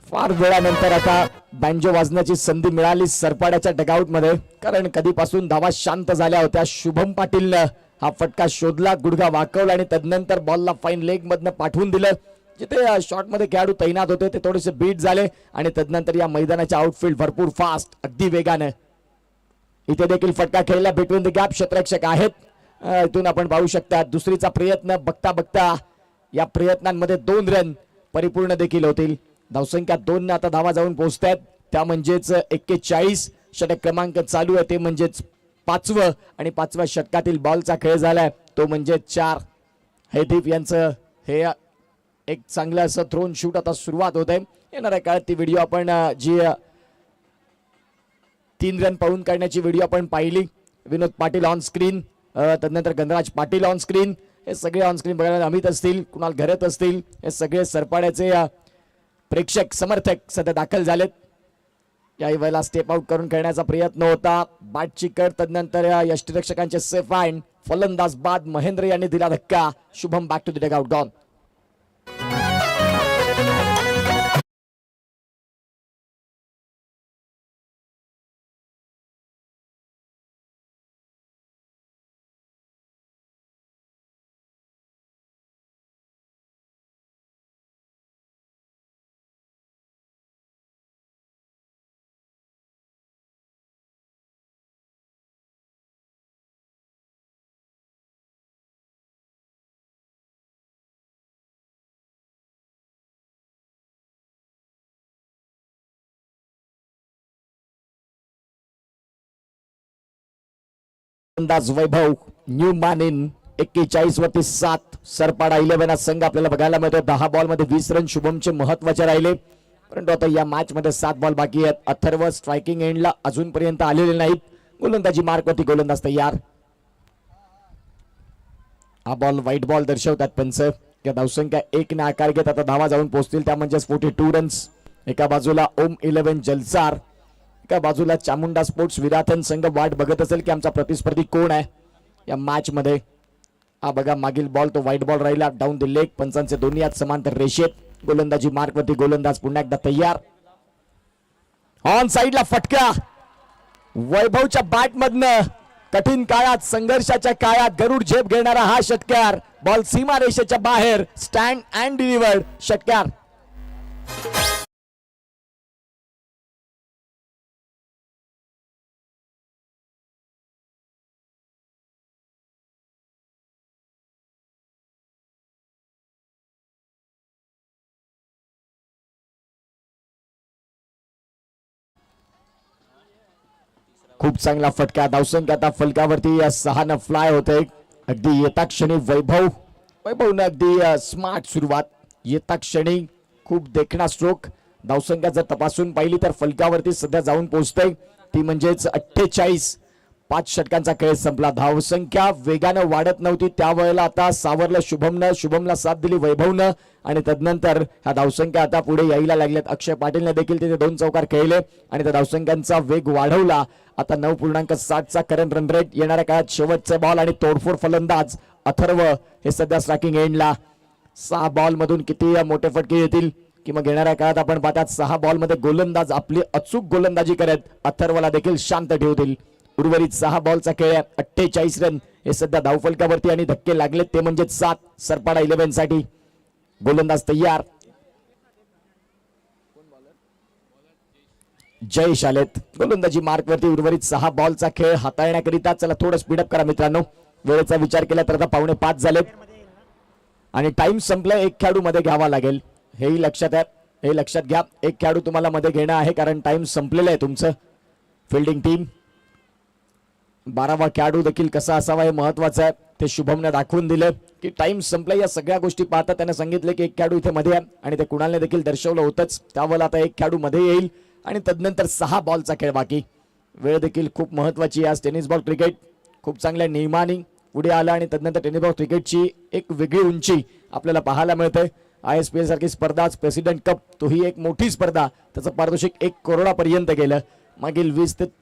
फार वेळानंतर आता बँजो वाजण्याची संधी मिळाली सरपाड्याच्या डगआउट मध्ये, कारण कधीपासून धावा शांत झाल्या होत्या. शुभम पाटीलनं हा फटका शोधला, गुडघा वाकवला आणि तदनंतर बॉलला फाईन लेग मधनं पाठवून दिलं. जिथे शॉट मध्ये खेळाडू तैनात होते ते थोडेसे बीट झाले आणि तदनंतर या मैदानाच्या आउटफील्ड भरपूर फास्ट, अगदी वेगानं. इथे देखील फटका खेळला बिटवीन द गॅप, क्षेत्ररक्षक आहेत. इथून आपण पाहू शकता दुसरीचा प्रयत्न. बघता बघता या प्रयत्नांमध्ये 2 रन परिपूर्ण देखील होतील. धावसंख्या 2 ने आता धावा जाऊन पोहोचतात, त्या म्हणजेच 41. षटक क्रमांक चालू आहे ते म्हणजेच 5वं आणि 5व्या षटकातील बॉलचा खेळ झालाय तो म्हणजे 4. हैदीप यांचं हे एक चांगलं असं थ्रोन शूट आता सुरुवात होत आहे. येणाऱ्या काळात ती व्हिडिओ आपण जी 3 रन पाहून काढण्याची व्हिडिओ आपण पाहिली. विनोद पाटील ऑन स्क्रीन, तदनंतर गणराज पाटील ऑन स्क्रीन, हे सगळे ऑन स्क्रीन बघायला अमित असतील, कुणाल घरत असतील, हे सगळे सरपाड्याचे प्रेक्षक समर्थक सध्या दाखल झालेत. याही वेळेला स्टेप आउट करून खेळण्याचा प्रयत्न होता. बॅटची कट, तदनंतर यष्टीरक्षकांचे सेफ हँड, फलंदाज बाद. महेंद्र यांनी दिला धक्का. Shubham back to the dugout, gone. फलंदाज वैभव, न्यू मॅन इन. 41 वरती 7. सरपाडा 11 हा संघ आपल्याला बघायला मिळतो. 10 बॉल मध्ये 20 रन शुभमचे महत्वाचे राहिले, परंतु आता या मॅच मध्ये 7 बॉल बाकी आहेत. अथर्व स्ट्रायकिंग एंडला अजूनपर्यंत आलेले नाहीत. गोलंदाजी मार्क वरती गोलंदाज तयार. हा बॉल व्हाईट बॉल दर्शवतात पंच. या धावसंख्या 1 ने आकार घेत आता धावा जाऊन पोहोचतील, त्या म्हणजे 42 रन्स. एका बाजूला ओम 11 जलसार, एका बाजूला चामुंडा स्पोर्ट्स विराथन संघ वाट बघत असेल की आमचा प्रतिस्पर्धी कोण आहे या मॅच मध्ये. हा बघा मागील बॉल तो व्हाईट बॉल राहिला डाऊन द लेग. पंचांचे दोन्ही हात समांतर रेषेत. गोलंदाजी मार्कवरती गोलंदाज पुन्हा एकदा तयार. ऑन साइडला फटका वैभवच्या बॅट मधनं. कठीण काळात संघर्षाच्या काळात गरुड झेप घेणारा हा षटकार. बॉल सीमा रेषेच्या बाहेर. स्टँड अँड डिलिव्हर्ड षटकार. खूप चांगला फटका. धावसंख्या आता फलकावरती 6 फ्लाय होते. अगदी येता क्षणी वैभवनं अगदी स्मार्ट सुरुवात. येता क्षणी खूप देखणा स्ट्रोक. धावसंख्या जर तपासून पाहिली तर फलकावरती सध्या जाऊन पोहोचते ती म्हणजेच 48. 5 षटकांचा खेळ संपला. धावसंख्या वेगानं वाढत नव्हती त्यावेळेला आता सावरलं शुभमला साथ दिली वैभवनं आणि तदनंतर ह्या धावसंख्या आता पुढे यायला लागल्यात. अक्षय पाटीलने देखील तिथे 2 चौकार खेळले आणि त्या धावसंख्यांचा वेग वाढवला. आता 9.60चा करंट रन रेट. येणाऱ्या काळात शेवटचे बॉल आणि तोडफोड फलंदाज अथर्व हे सध्या स्ट्रायकिंग एंडला. 6 बॉल मधून किती मोठे फटके येतील की मग येणाऱ्या काळात आपण पाहतात 6 बॉल मध्ये गोलंदाज आपली अचूक गोलंदाजी करत अथर्वला देखील शांत ठेवतील. उर्वरित 6 बॉलचा खेळ. 48 रन हे सध्या धावफलकावरती आणि धक्के लागले ते म्हणजे 7. सरपाडा 11 साठी गोलंदाज तयार. जयेश आलेत गोलंदाजी मार्कवरती. उर्वरित 6 बॉलचा खेळ हाताळण्याकरिता चला थोडं स्पीडअप करा मित्रांनो. वेळेचा विचार केला तर आता 4:45 झालेत आणि टाइम संपला. 1 खेळाडू मध्ये घ्यावा लागेल हेही लक्षात आहे. हे लक्षात घ्या. 1 खेळाडू तुम्हाला मध्ये घेणं आहे कारण टाइम संपलेला आहे तुमचं. फिल्डिंग टीम 12वा खेळाडू देखील कसा असावा हे महत्वाचं आहे. ते शुभमने दाखवून दिलं की टाइम संपला. या सगळ्या गोष्टी पाहता त्याने सांगितले की 1 खेळाडू इथे मध्ये आहे आणि ते कुणालने देखील दर्शवलं होतंच. त्यावेळेला आता 1 खेळाडू मध्ये येईल आणि तदनंतर 6 बॉलचा खेळ बाकी. वेळ देखील खूप महत्वाची. आज टेनिस बॉल क्रिकेट खूप चांगल्या नियमाने पुढे आला आणि तदनंतर टेनिस बॉल क्रिकेटची एक वेगळी उंची आपल्याला पाहायला मिळते. ISPL सारखी स्पर्धा, प्रेसिडेंट कप तोही एक मोठी स्पर्धा. त्याचं पारितोषिक 1 करोडापर्यंत गेलं. मागील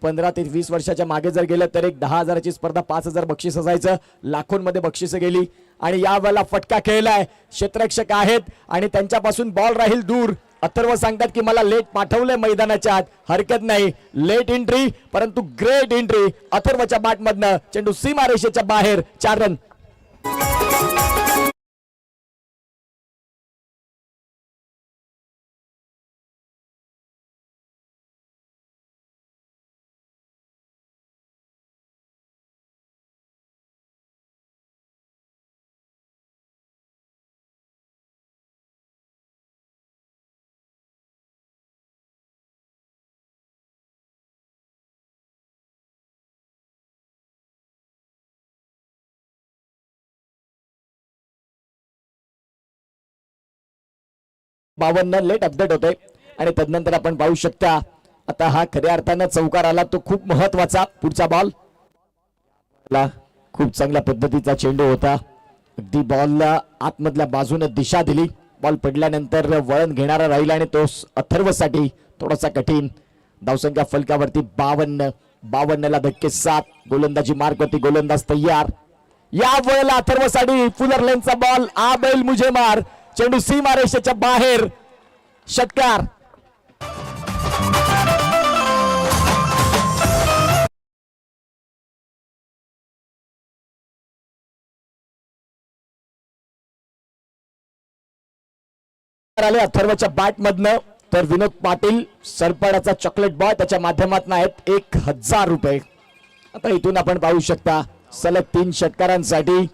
15 ते 20 वर्षाच्या मागे जर गेलं तर एक 10,000ची स्पर्धा 5,000 बक्षीस असायचं. लाखोंमध्ये बक्षिसं गेली आणि यावेळेला फटका खेळलाय. क्षेत्ररक्षक आहेत आणि त्यांच्यापासून बॉल राहील दूर. अथर्व सांगतात की मला लेट पाठवलंय मैदानाच्या आत. हरकत नाही. लेट एंट्री परंतु ग्रेट एंट्री. अथर्वच्या बॅटमधनं चेंडू सीमा रेषेच्या बाहेर. 4 रन. बावन्न लेट अपडेट होते आणि तदनंतर आपण पाहू शकता आता हा खऱ्या अर्थानं चौकार आला तो खूप महत्वाचा. पुढचा बॉल खूप चांगल्या पद्धतीचा चेंडू होता. अगदी बॉलला आतमधल्या बाजूने दिशा दिली. बॉल पडल्यानंतर वळण घेणारा राहिला आणि तो अथर्वसाठी थोडासा कठीण. धावसंख्या फलकावरती 52 ला धक्के 7. गोलंदाजी मार्कवरती गोलंदाज तयार. या वेळेला अथर्वसाठी फुलर लेनचा बॉल. आ बैल मुझे मार. चेंडू सीमा रेषेच्या बाहेर. षटकार. आले अथर्वच्या बॅट मधनं तर विनोद पाटील सरपाडाचा चॉकलेट बॉय त्याच्या माध्यमातून आहेत 1000 रुपये. आता इथून आपण पाहू शकता सलग 3 षटकारांसाठी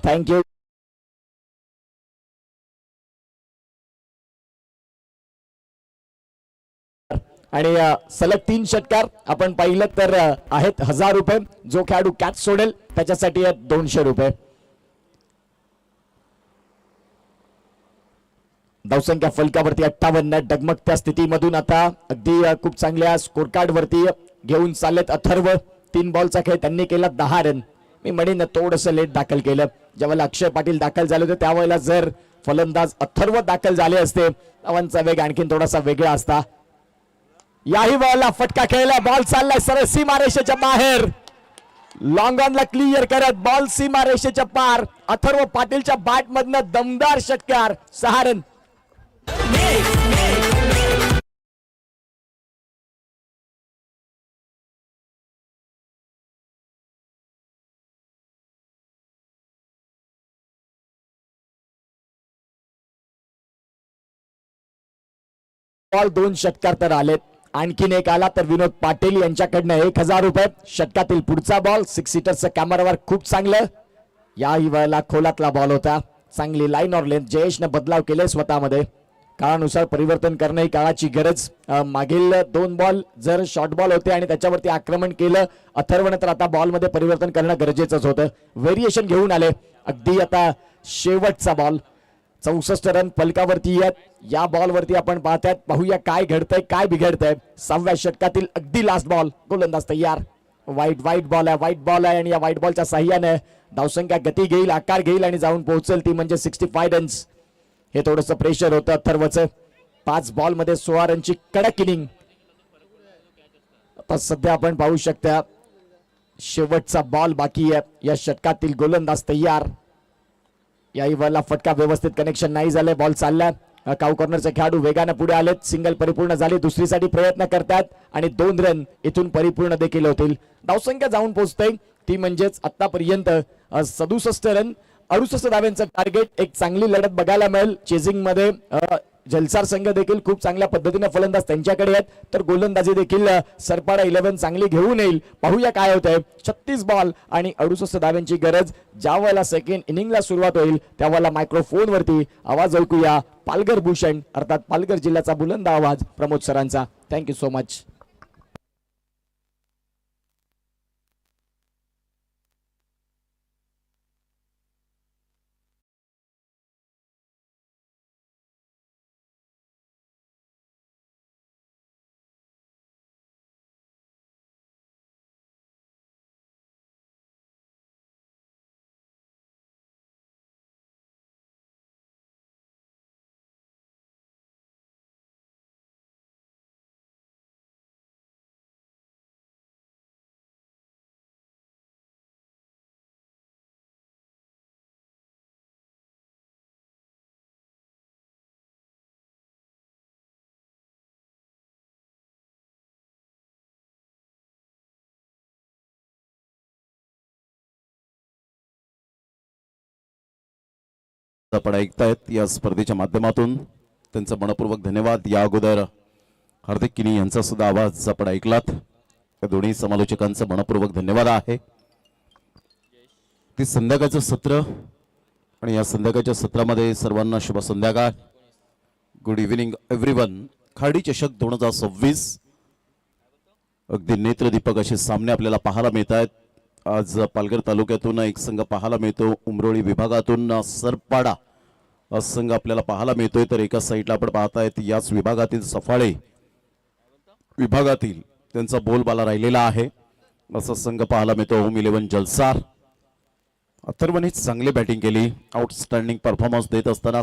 थँक्यू. आणि सलग 3 षटकार आपण पाहिलं तर आहेत 1000 रुपये. जो खेळाडू कॅच सोडेल त्याच्यासाठी आहेत 200 रुपये. धावसंख्या फलकावरती 58. डगमगत्या स्थितीमधून आता अगदी खूप चांगल्या स्कोर कार्ड वरती घेऊन चाललेत अथर्व. 3 बॉलचा खेळ त्यांनी केला 10 रन. मी म्हणेन थोडंसं लेट दाखल केलं. ज्यावेळेला अक्षय पाटील दाखल झाले होते त्यावेळेला जर फलंदाज अथर्व दाखल झाले असते धावांचा वेग आणखीन थोडासा वेगळा असता. याही वेळेला फटका खेळला. बॉल चाललाय सरळ सीमा रेषेच्या बाहेर. लॉंग ऑनला क्लिअर करत बॉल सीमा रेषेच्या पार. अथर्व पाटीलच्या बॅट मधनं दमदार षटकार. 6 रन. बॉल 2 षटकार तर आलेत. आणखीन एक आला तर विनोद पाटील यांच्याकडनं 1000 रुपये. षटकातील पुढचा बॉल 6 सीटरचं कॅमेरावर खूप चांगलं. या वेळेला खोलातला बॉल होता. चांगली लाईन ऑर लेंथ. जयेशने बदलाव केले स्वतःमध्ये. काळानुसार परिवर्तन करणे ही काळाची गरज. मागील 2 बॉल जर शॉर्ट बॉल होते आणि त्याच्यावरती आक्रमण केलं अथर्वने तर आता बॉल मध्ये परिवर्तन करणं गरजेचंच होतं. व्हेरिएशन घेऊन आले. अगदी आता शेवटचा बॉल. 64 रन फलकावरती आहेत. या बॉल वरती आपण पाहतात. पाहूया काय घडतंय काय बिघडतंय. 6व्या षटकातील अगदी लास्ट बॉल. गोलंदाज तयार. वाईट बॉल आहे आणि या वाईट बॉलच्या साह्याने धावसंख्या गती घेईल आकार घेईल आणि जाऊन पोहोचेल ती म्हणजे 65 रन्स. हे थोडंसं प्रेशर होतं अथर्वचं. 5 बॉल मध्ये 16 रनची कडक इनिंग. आता सध्या आपण पाहू शकता शेवटचा बॉल बाकी आहे. या षटकातील गोलंदाज तयार. या इव्हरला फटका व्यवस्थित कनेक्शन नाही झाले. बॉल चालला. काऊ कॉर्नरचे खेळाडू वेगाने पुढे आलेत. सिंगल परिपूर्ण झाली. दुसरीसाठी प्रयत्न करतात आणि 2 रन इथून परिपूर्ण देखील होतील. धावसंख्या जाऊन पोहोचते ती म्हणजेच आतापर्यंत 67 रन 68 धाव्यांचं टार्गेट. एक चांगली लढत बघायला मिळेल. चेजिंग मध्ये जलसार संघ देखील खूप चांगल्या पद्धतीने फलंदाज त्यांच्याकडे आहेत. तर गोलंदाजी देखील सरपाडा 11 चांगली घेऊन येईल. पाहूया काय होतंय. 36 बॉल आणि 68 धाव्यांची गरज. ज्या वेळेला सेकंड इनिंगला सुरुवात होईल त्यावेळेला मायक्रोफोन वरती आवाज ऐकूया पालघर भूषण अर्थात पालघर जिल्ह्याचा बुलंद आवाज प्रमोद सरांचा. Thank you so much. आपण ऐकतायत या स्पर्धेच्या माध्यमातून त्यांचा मनपूर्वक धन्यवाद. या अगोदर हार्दिक किनी यांचा सुद्धा आवाज आपण ऐकलात. या दोन्ही समालोचकांचा मनपूर्वक धन्यवाद आहे. ते संध्याकाळचं सत्र आणि या संध्याकाळच्या सत्रामध्ये सर्वांना शुभ संध्याकाळ. Good evening everyone. खाडी चषक 2026 अगदी नेत्रदीपक असे सामने आपल्याला पाहायला मिळत आहेत. आज पालघर तालुक्यातून एक संघ पाहायला मिळतो. उमरोळी विभागातून सरपाडा संघ आपल्याला पाहायला मिळतोय. तर एका साईडला आपण पाहतायत याच विभागातील सफाळे विभागातील त्यांचा बोलबाला राहिलेला आहे असा संघ पाहायला मिळतो. होम 11 जलसार. अथर्वने चांगली बॅटिंग केली. आउटस्टँडिंग परफॉर्मन्स देत असताना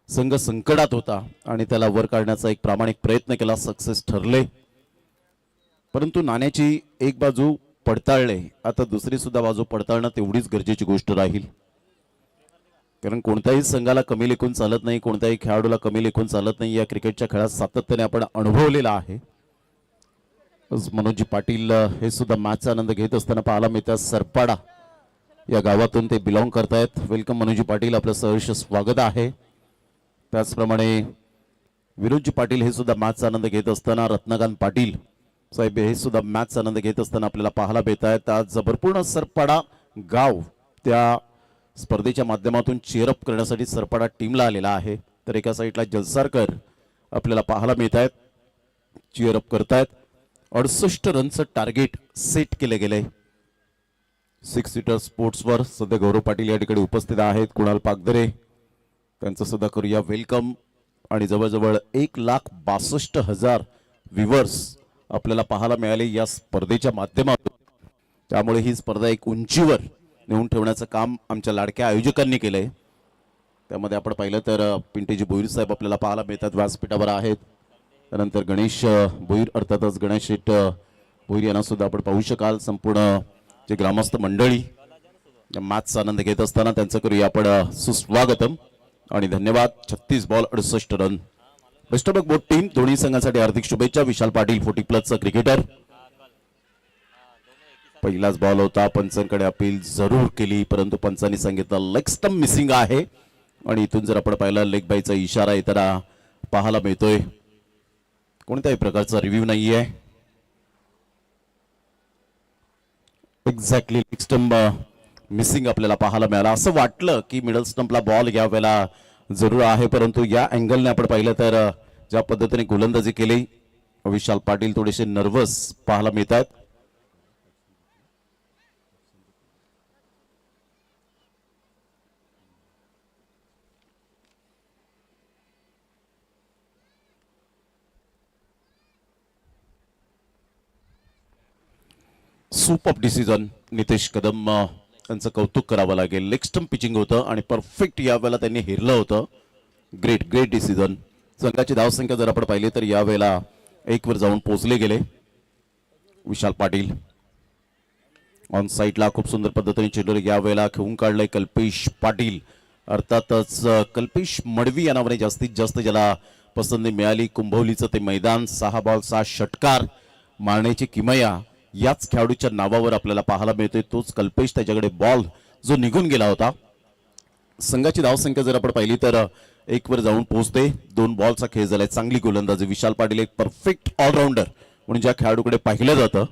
संघ संकटात होता आणि त्याला वर काढण्याचा एक प्रामाणिक प्रयत्न केला. सक्सेस ठरले. परंतु नाण्याची एक बाजू पडताळले. आता दुसरी सुद्धा बाजू पडताळणं तेवढीच गरजेची गोष्ट राहील. कारण कोणत्याही संघाला कमी लेखून चालत नाही. कोणत्याही खेळाडूला कमी लेखून चालत नाही. या क्रिकेटच्या खेळात सातत्याने आपण अनुभवलेला आहे. मनोजी पाटील हे सुद्धा मॅचचा आनंद घेत असताना पाहायला मिळतात. सरपाडा या गावातून ते बिलॉंग करतायत. वेलकम मनोजी पाटील. आपलं सहर्ष स्वागत आहे. त्याचप्रमाणे विनोदजी पाटील हे सुद्धा मॅचचा आनंद घेत असताना रत्नकांत पाटील साहेब हे सुद्धा मॅचचा आनंद घेत असताना आपल्याला पाहायला मिळत आहेत. आज भरपूर सरपाडा गाव त्या स्पर्धेच्या माध्यमातून चेअरअप करण्यासाठी सरपाडा टीमला आलेला आहे. तर एका साईडला जलसारकर आपल्याला पाहायला मिळत आहेत. चेअरअप करतायत. 68 रनचं टार्गेट सेट केले गेले. 6 सीटर स्पोर्ट्सवर सध्या गौरव पाटील या ठिकाणी उपस्थित आहेत. कुणाल पागदरे त्यांचं सुद्धा करूया वेलकम. आणि जवळजवळ 1,62,000 व्ह्युअर्स आपल्याला पाहायला मिळाले या स्पर्धेच्या माध्यमातून. त्यामुळे ही स्पर्धा एक उंचीवर नेऊन ठेवण्याचं काम आमच्या लाडक्या आयोजकांनी केलंय. त्यामध्ये आपण पाहिलं तर पिंटेजी भोईर साहेब आपल्याला पाहायला मिळतात. व्यासपीठावर आहेत. त्यानंतर गणेश भोईर अर्थातच गणेश शेठ भोईर यांना सुद्धा आपण पाहू शकाल. संपूर्ण जे ग्रामस्थ मंडळी या मॅचचा आनंद घेत असताना त्यांचं करूया आपण सुस्वागतम आणि धन्यवाद. 36 ball 68 run. Best of luck both team. दोन्ही संघांसाठी हार्दिक शुभेच्छा. विशाल पाटील 40+ क्रिकेटर. पहिलाच बॉल होता, पंचांकडे अपील जरूर केली परंतु पंचांनी सांगितलं लेग स्टंप मिसिंग आहे आणि इथून जर आपण पाहिलं लेग बायचा इशारा येताना पाहायला मिळतोय. कोणत्याही प्रकारचा रिव्ह्यू नाहीये. एक्झॅक्टली लेग स्टंप मिसिंग आपल्याला पाहायला मिळाला. असं वाटलं की मिडल स्टंपला बॉल या वेळेला जरूर आहे परंतु या अँगलने आपण पाहिलं तर ज्या पद्धतीने गोलंदाजी केली विशाल पाटील थोडेसे नर्वस पाहायला मिळतात. सुपर डिसिजन नितेश कदम यांचं कौतुक करावं लागेल. लेग स्टंप पिचिंग होतं आणि परफेक्ट या वेळेला त्यांनी हेरलं होतं. Great great decision. संघाची धावसंख्या जर आपण पाहिली तर या वेळेला 1 वर जाऊन पोहोचले गेले. विशाल पाटील ऑन साईडला खूप सुंदर पद्धतीने चेंडू या वेळेला खेळून काढलंय कल्पेश पाटील. अर्थातच कल्पेश मडवी या नावाने जास्तीत जास्त ज्याला पसंती मिळाली. कुंभवलीचं ते मैदान 6 बॉल 6 षटकार मारण्याची किमया याच खेळाडूच्या नावावर आपल्याला पाहायला मिळतोय. तोच कल्पेश. त्याच्याकडे बॉल जो निघून गेला होता. संघाची धावसंख्या जर आपण पाहिली तर 1 वर जाऊन पोहोचते. 2 बॉलचा खेळ झालाय. चांगली गोलंदाजी. विशाल पाटील एक परफेक्ट ऑलराऊंडर म्हणून ज्या खेळाडूकडे पाहिलं जातं.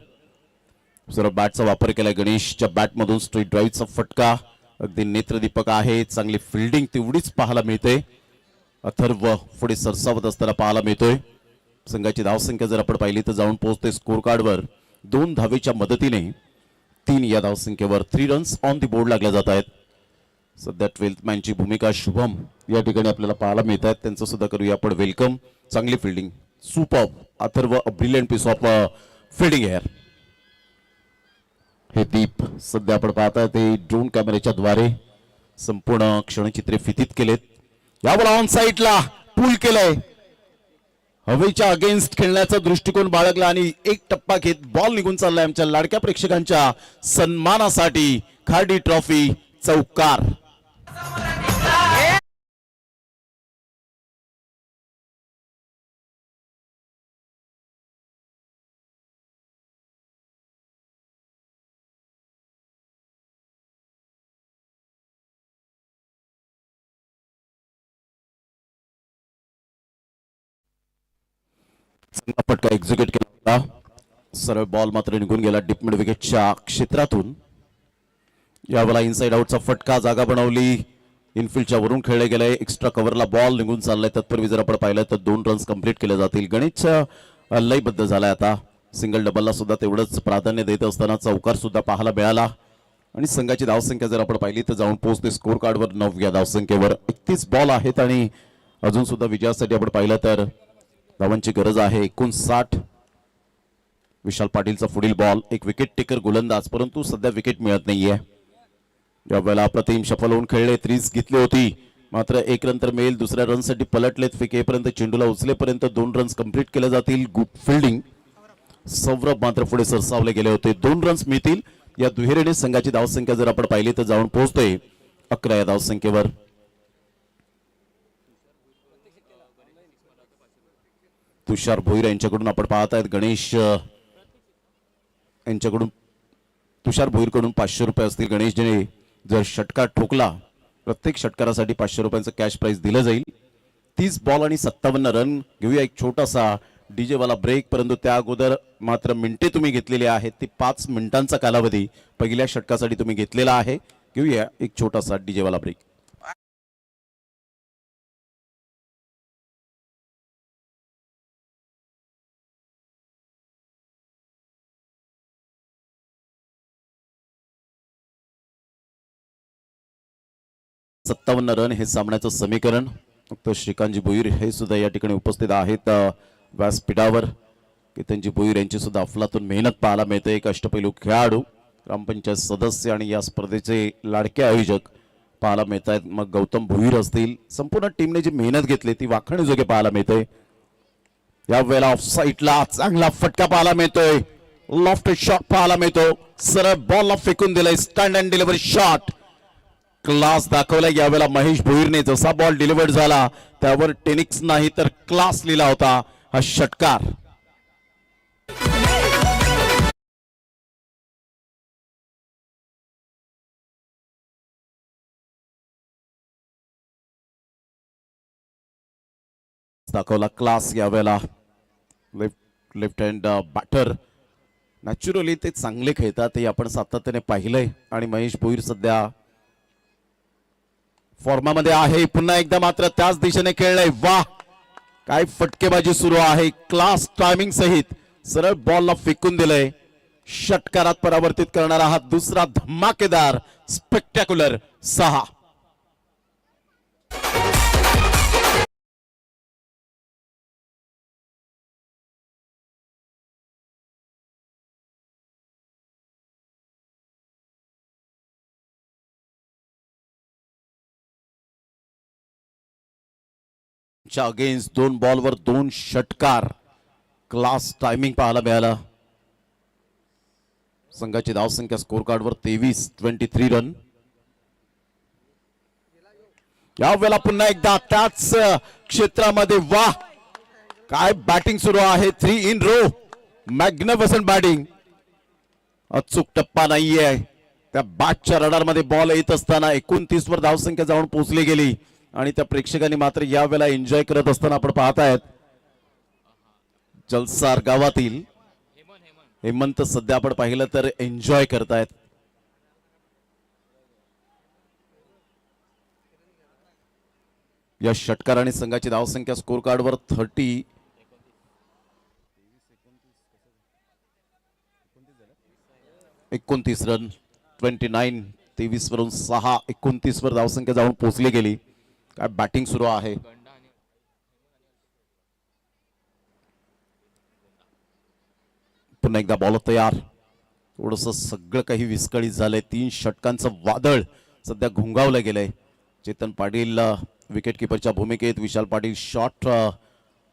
सर्व बॅटचा वापर केलाय. गणेशच्या बॅटमधून स्ट्रेट ड्राईव्हचा फटका अगदी नेत्रदीपक आहे. चांगली फिल्डिंग तेवढीच पाहायला मिळते. अथर्व पुढे सरसावत असताना पाहायला मिळतोय. संघाची धावसंख्या जर आपण पाहिली तर जाऊन पोहोचते स्कोर कार्डवर 2 धावेच्या मदतीने 3 या धावसंख्येवर 3 रन्स ऑन दी बोर्ड लागल्या जात आहेत. सध्या 12th मॅनची भूमिका शुभम या ठिकाणी आपल्याला पाहायला मिळत आहेत. त्यांचं सुद्धा करूया आपण वेलकम. चांगली fielding. Super. Atharva a brilliant piece of fielding here. हे दीप सध्या आपण पाहताय ते ड्रोन कॅमेऱ्याच्या द्वारे संपूर्ण क्षणचित्रे फितीत केलेत. यावर ऑन साईडला पूल केलंय. हवेच्या अगेन्स्ट खेळण्याचा दृष्टिकोन बाळगला आणि एक टप्पा घेत बॉल निघून चाललाय. आमच्या लाडक्या प्रेक्षकांच्या सन्मानासाठी खार्डी ट्रॉफी चौकार. फटका एक्झिक्यूट केला होता. सरळ बॉल मात्र निघून गेला डीप मिड विकेटच्या क्षेत्रातून. यावेळेला इनसाइड आउटचा फटका जागा बनवली. इनफिल्डच्या वरून खेळले गेले. एक्स्ट्रा कव्हरला बॉल निघून चाललाय. तत्पूर्वी जर आपण पाहिलं तर 2 रन्स कंप्लीट केले जातील. गणेशच्या लयबद्ध झालाय आता. सिंगल डबलला सुद्धा तेवढंच प्राधान्य देत असताना चौकार सुद्धा पाहायला मिळाला आणि संघाची धावसंख्या जर आपण पाहिली तर जाऊन पोहोचते स्कोर कार्डवर 9 या धावसंख्येवर. 31 बॉल आहेत आणि अजून सुद्धा विजयासाठी आपण पाहिलं तर धावांची गरज आहे. 59. विशाल पाटीलचा पुढील बॉल. एक विकेट टेकर गोलंदाज परंतु सध्या विकेट मिळत नाहीये. यावेळेला अप्रतिम सफल होऊन खेळले. 30 घेतली होती मात्र 1 रन तर मिळेल. दुसऱ्या रनसाठी पलटलेत. फेकेपर्यंत चेंडूला उचलेपर्यंत 2 रन्स कंप्लीट केले जातील. Good fielding. सौरभ मात्र पुढे सरसावले गेले होते. 2 रन्स मिळतील. या दुहेरीने संघाची धावसंख्या जर आपण पाहिली तर जाऊन पोहोचतोय 11 या धावसंख्येवर. तुषार भोईर यांच्याकडून आपण पाहत आहेत. गणेश यांच्याकडून तुषार भोईरकडून 500 रुपये असतील. गणेशने जर षटकार ठोकला प्रत्येक षटकारासाठी 500 रुपयांचं कॅश प्राइज दिलं जाईल. 30 बॉल आणि 57 रन. घेऊया एक छोटासा डीजे वाला ब्रेक परंतु त्या अगोदर मात्र मिनिटे तुम्ही घेतलेली आहेत ती 5 मिनिटांचा कालावधी पहिल्या षटकासाठी तुम्ही घेतलेला आहे. घेऊया एक छोटासा डीजे वाला ब्रेक. सत्तावन्न रन हे सामन्याचं समीकरण. फक्त श्रीकांतजी भोईर हे सुद्धा या ठिकाणी उपस्थित आहेत व्यासपीठावर. केतनजी भोईर यांची सुद्धा अफलातून मेहनत पाहायला मिळते. एक अष्टपैलू खेळाडू, ग्रामपंचायत सदस्य आणि या स्पर्धेचे लाडके आयोजक पाहायला मिळत आहेत. मग गौतम भोईर असतील, संपूर्ण टीमने जी मेहनत घेतली ती वाखाणीजोगे पाहायला मिळते. या वेळेला ऑफ साईडला चांगला फटका पाहायला मिळतोय. लॉफ्ट शॉट पाहायला मिळतो. सरळ बॉलला फेकून दिलाय. Stand and delivery shot class दाखवलाय यावेळेला महेश भोईरने. जसा बॉल डिलिव्हर्ड झाला त्यावर टेनिक्स नाही तर क्लास लिहिला होता हा षटकार. दाखवला क्लास यावेळेला. Left hand batter. नॅचरली ते चांगले खेळतात हे आपण सातत्याने पाहिलंय आणि महेश भोईर सध्या फॉर्मामध्ये आहे. पुन्हा एकदा मात्र त्याच दिशेने खेळलंय. वाह काय फटकेबाजी सुरू आहे. क्लास टायमिंग सहित सरळ बॉलला फेकून दिलंय. षटकारात परावर्तित करणारा हा दुसरा धमाकेदार स्पेक्टॅक्युलर 6. अगेन्स्ट 2 बॉलवर 2 षटकार. क्लास टायमिंग पाहायला मिळाला. संघाची धावसंख्या स्कोर कार्डवर 23 रन. यावेळेला पुन्हा एकदा त्याच क्षेत्रामध्ये वाह काय बॅटिंग सुरू आहे. 3 इन रो. Magnificent batting. अचूक टप्पा नाहीये. त्या बॅटच्या रडारमध्ये बॉल येत असताना 29 वर धावसंख्या जाऊन पोहोचली गेली आणि त्या प्रेक्षकांनी मात्र यावेळेला एन्जॉय करत असताना आपण पाहतायत. जलसार गावातील हेमंत सध्या आपण पाहिलं तर एन्जॉय करतायत. या षटकाराने संघाची धावसंख्या स्कोर कार्डवर 29 रन. 23 वरून 6 29 वर धावसंख्या जाऊन पोहोचली गेली. काय बॅटिंग सुरू आहे. पुन्हा एकदा बॉल तयार. थोडस सगळं काही विस्कळीत झालंय. 3 षटकांचं वादळ सध्या घुंगावलं गेलंय. चेतन पाटील विकेट किपरच्या भूमिकेत. विशाल पाटील शॉट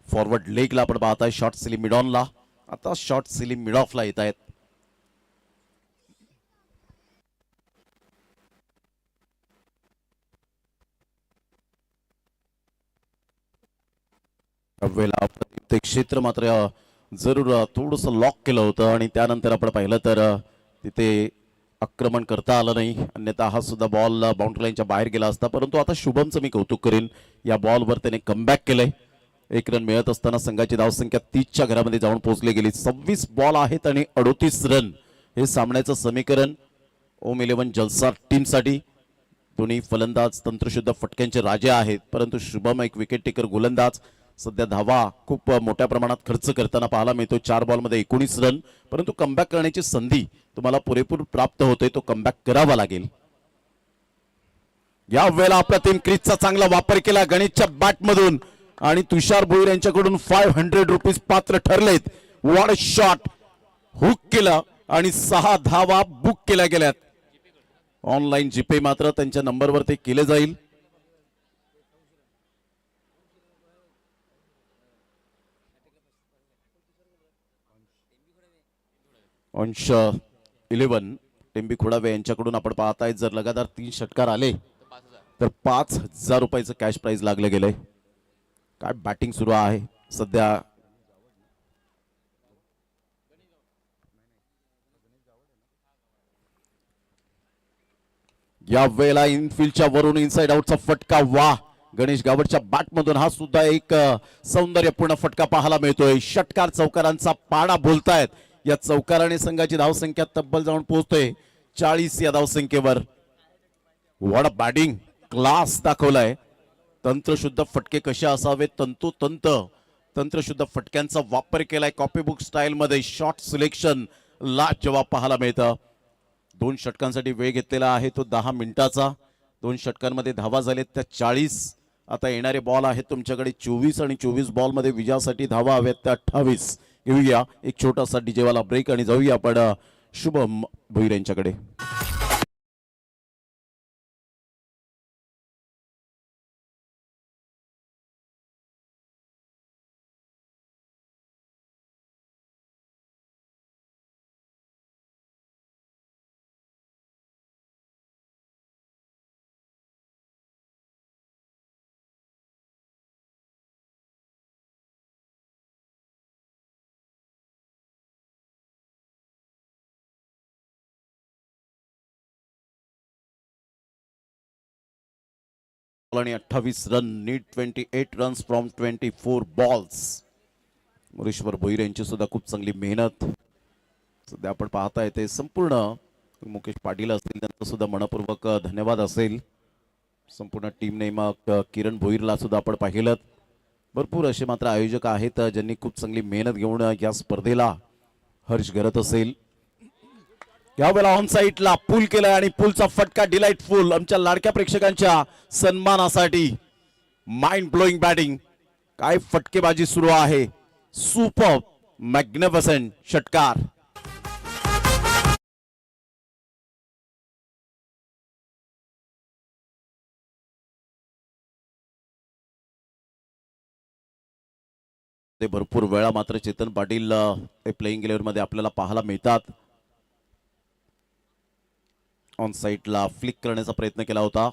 फॉरवर्ड लेगला आपण पाहताय. शॉट सिली मिड ऑनला. आता शॉट सिली मिड ऑफला येत आहेत. ते क्षेत्र मात्र जरूर थोडस लॉक केलं होतं आणि त्यानंतर आपण पाहिलं तर तिथे आक्रमण करता आलं नाही. अन्यथा हा सुद्धा बॉल बाउंड्री लाईनच्या बाहेर गेला असता. परंतु आता शुभमचं मी कौतुक करेन. या बॉलवर त्याने कमबॅक केलंय. 1 रन मिळत असताना संघाची धावसंख्या 30च्या घरामध्ये जाऊन पोहोचली गेली. 26 बॉल आहेत आणि 38 रन हे सामन्याचं समीकरण ओम 11 जलसार टीमसाठी. दोन्ही फलंदाज तंत्रशुद्ध फटक्यांचे राजे आहेत. परंतु शुभम एक विकेट टेकर गोलंदाज. सध्या धावा खूप मोठ्या प्रमाणात खर्च करताना पाहायला मिळतो. 4 बॉलमध्ये 19 रन. परंतु कमबॅक करण्याची संधी तुम्हाला पुरेपूर प्राप्त होते. तो कमबॅक करावा लागेल. या वेळेला आपल्या टीम क्रीजचा चांगला वापर केला गणेशच्या बॅटमधून आणि तुषार भोईर यांच्याकडून 500 रुपीज पात्र ठरलेत. What a shot. हुक केला आणि 6 धावा बुक केल्या गेल्यात. ऑनलाईन जीपे मात्र त्यांच्या नंबरवर ते केले जाईल. अंश 11 टेंबी खोडावे यांच्याकडून आपण पाहताय. जर लगातार 3 षटकार आले तर 5,000 रुपयाचं कॅश प्राइज लागले गेले. काय बॅटिंग सुरू आहे सध्या. या वेळेला इनफिल्डच्या वरून इनसाइड आउटचा फटका. वाह गणेश गावडच्या बॅटमधून हा सुद्धा एक सौंदर्यपूर्ण फटका पाहायला मिळतोय. षटकार चौकारांचा पाडा बोलतायत. या चौकाराने संघाची धावसंख्या तब्बल जाऊन पोहोचतोय 40 या धावसंख्येवर. What a batting. क्लास दाखवलाय. तंत्रशुद्ध फटके कसे असावेत. तंतोतंत तंत्रशुद्ध फटक्यांचा वापर केलाय. कॉपीबुक स्टाईल मध्ये शॉट सिलेक्शन लाजवाब पाहायला मिळतं. 2 षटकांसाठी वेळ घेतलेला आहे तो 10 मिनिटाचा. 2 षटकांमध्ये धावा झालेत त्या 40. आता येणारे बॉल आहेत तुमच्याकडे 24 आणि 24 बॉलमध्ये विजयासाठी धावा हव्यात त्या 28. घेऊया एक छोटासा डीजेवाला ब्रेक आणि जाऊया आपण शुभम भोईर यांच्याकडे. आणि 28 run. Need 28 runs from 24 balls. Mureshwar Bhoir यांची सुद्धा खूप चांगली मेहनत सध्या आपण पाहता येते. संपूर्ण मुकेश पाटील असतील त्यांचा सुद्धा मनपूर्वक धन्यवाद असेल. संपूर्ण टीमने मग किरण भोईरला सुद्धा आपण पाहिलं. भरपूर असे मात्र आयोजक आहेत ज्यांनी खूप चांगली मेहनत घेऊन या स्पर्धेला हर्ष करत असेल. यावेळेला ऑन साईडला पूल केला आणि पूलचा फटका डिलाइटफुल आमच्या लाडक्या प्रेक्षकांच्या सन्मानासाठी. Mind blowing batting. काय फटकेबाजी सुरू आहे. सुपर मॅग्निफिसंट षटकार. ते भरपूर वेळा मात्र चेतन पाटील प्लेइंग 11 मध्ये आपल्याला पाहायला मिळतात. ऑन साईडला फ्लिक करण्याचा प्रयत्न केला होता.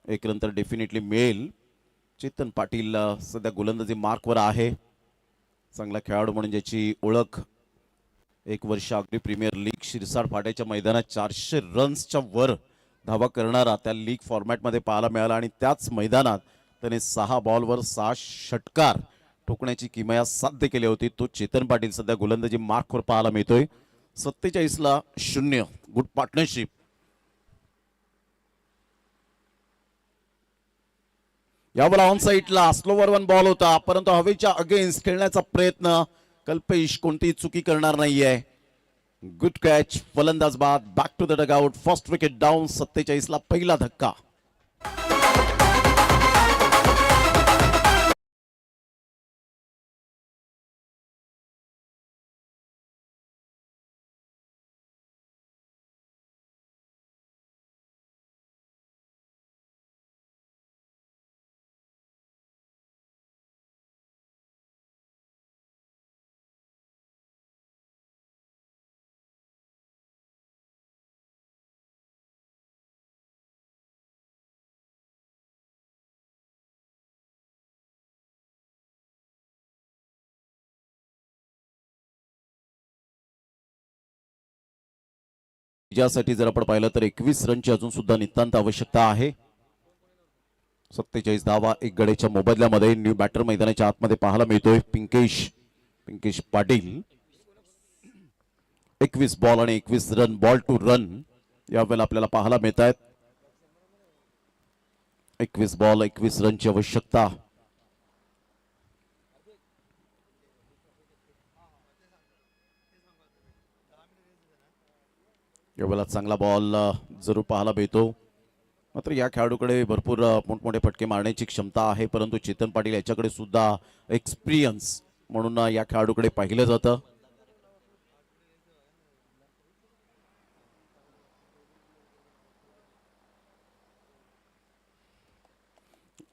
एक रन तर डेफिनेटली मिळेल. चेतन पाटील सध्या गोलंदाजी मार्कवर आहे. चांगला खेळाडू म्हणून ज्याची ओळख एक वर्ष अगदी प्रीमियर लीग शिरसाड फाट्याच्या मैदानात 400 रन्सच्या वर धावा करणारा त्या लीग फॉर्मॅटमध्ये पाहायला मिळाला आणि त्याच मैदानात त्याने 6 बॉलवर 6 षटकार ठोकण्याची किमया साध्य केली होती. तो चेतन पाटील सध्या गोलंदाजी मार्कवर पाहायला मिळतोय. 47ला 0. Good partnership. यावेळेला ऑन साईडला स्लोवर 1 बॉल होता परंतु हवेच्या अगेन्स्ट खेळण्याचा प्रयत्न. कल्पेश कोणतीही चुकी करणार नाहीये. Good catch. फलंदाज बाद. Back to the dugout. First wicket down. 47ला पहिला धक्का. ज्यासाठी जर आपण पाहिलं तर 21 रनची अजून सुद्धा नितांत आवश्यकता आहे. 47 धावा एक गडेच्या मोबदल्यामध्ये. न्यू बॅटर मैदानाच्या आतमध्ये पाहायला मिळतोय पिंकेश पाटील. 21 बॉल आणि 21 रन. बॉल टू रन यावेळेला आपल्याला पाहायला मिळत आहेत. 21 बॉल 21 रनची आवश्यकता. यावेळेला चांगला बॉल जरूर पाहायला मिळतो. मात्र या खेळाडूकडे भरपूर मोठमोठे फटके मारण्याची क्षमता आहे परंतु चेतन पाटील याच्याकडे सुद्धा एक्सपिरियन्स म्हणून या खेळाडूकडे पाहिलं जातं.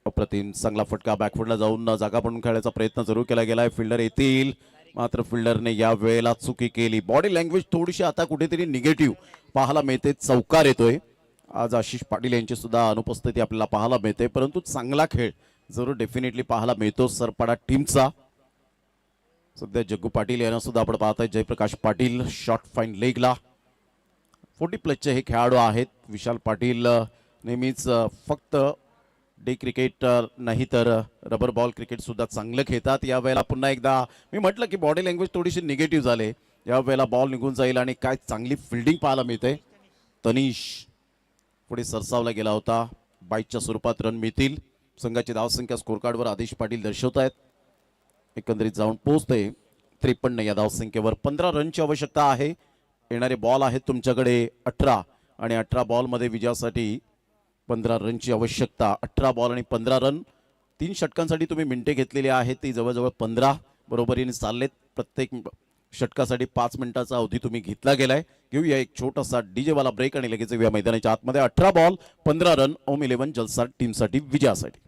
अप्रतिम चांगला फटका. बॅकफुटला जाऊन जागा बनवून खेळायचा प्रयत्न जरूर केला गेलाय. फिल्डर येतील मात्र फिल्डरने या वेळेला चुकी केली. बॉडी लँग्वेज थोडीशी आता कुठेतरी निगेटिव्ह पाहायला मिळते. चौकार येतोय. आज आशिष पाटील यांची सुद्धा अनुपस्थिती आपल्याला पाहायला मिळते परंतु चांगला खेळ जरूर डेफिनेटली पाहायला मिळतो सरपाडा टीमचा. सध्या जग्गू पाटील यांना सुद्धा आपण पाहताय. जयप्रकाश पाटील शॉर्ट फाईन लेगला. 40+ हे खेळाडू आहेत. विशाल पाटील नेहमीच फक्त डे क्रिकेट नाही तर रबर बॉल क्रिकेट सुद्धा चांगलं खेळतात. यावेळेला पुन्हा एकदा मी म्हटलं की बॉडी लँग्वेज थोडीशी निगेटिव्ह झाले. यावेळेला बॉल निघून जाईल आणि काय चांगली फिल्डिंग पाहायला मिळते. तनिष पुढे सरसावला गेला होता. 22च्या स्वरूपात रन मिळतील. संघाची धावसंख्या स्कोरकार्डवर आदेश पाटील दर्शवत आहेत. एकंदरीत जाऊन पोहोचते 53 या धावसंख्येवर. 15 रनची आवश्यकता आहे. येणारे बॉल आहेत तुमच्याकडे 18 आणि 18 बॉलमध्ये विजयासाठी 15 रनची आवश्यकता. 18 बॉल आणि 15 रन. 3 षटकांसाठी तुम्ही मिनिटे घेतलेली आहेत ती जवळजवळ 15 बरोबरीने चाललेत. प्रत्येक षटकासाठी 5 मिनिटाचा अवधी तुम्ही घेतला गेलाय. घेऊया एक छोटासा डीजे वाला ब्रेक आणि लगेच येऊया मैदानाच्या आतमध्ये. 18 बॉल 15 रन. ओम 11 जलसाड टीमसाठी विजयासाठी.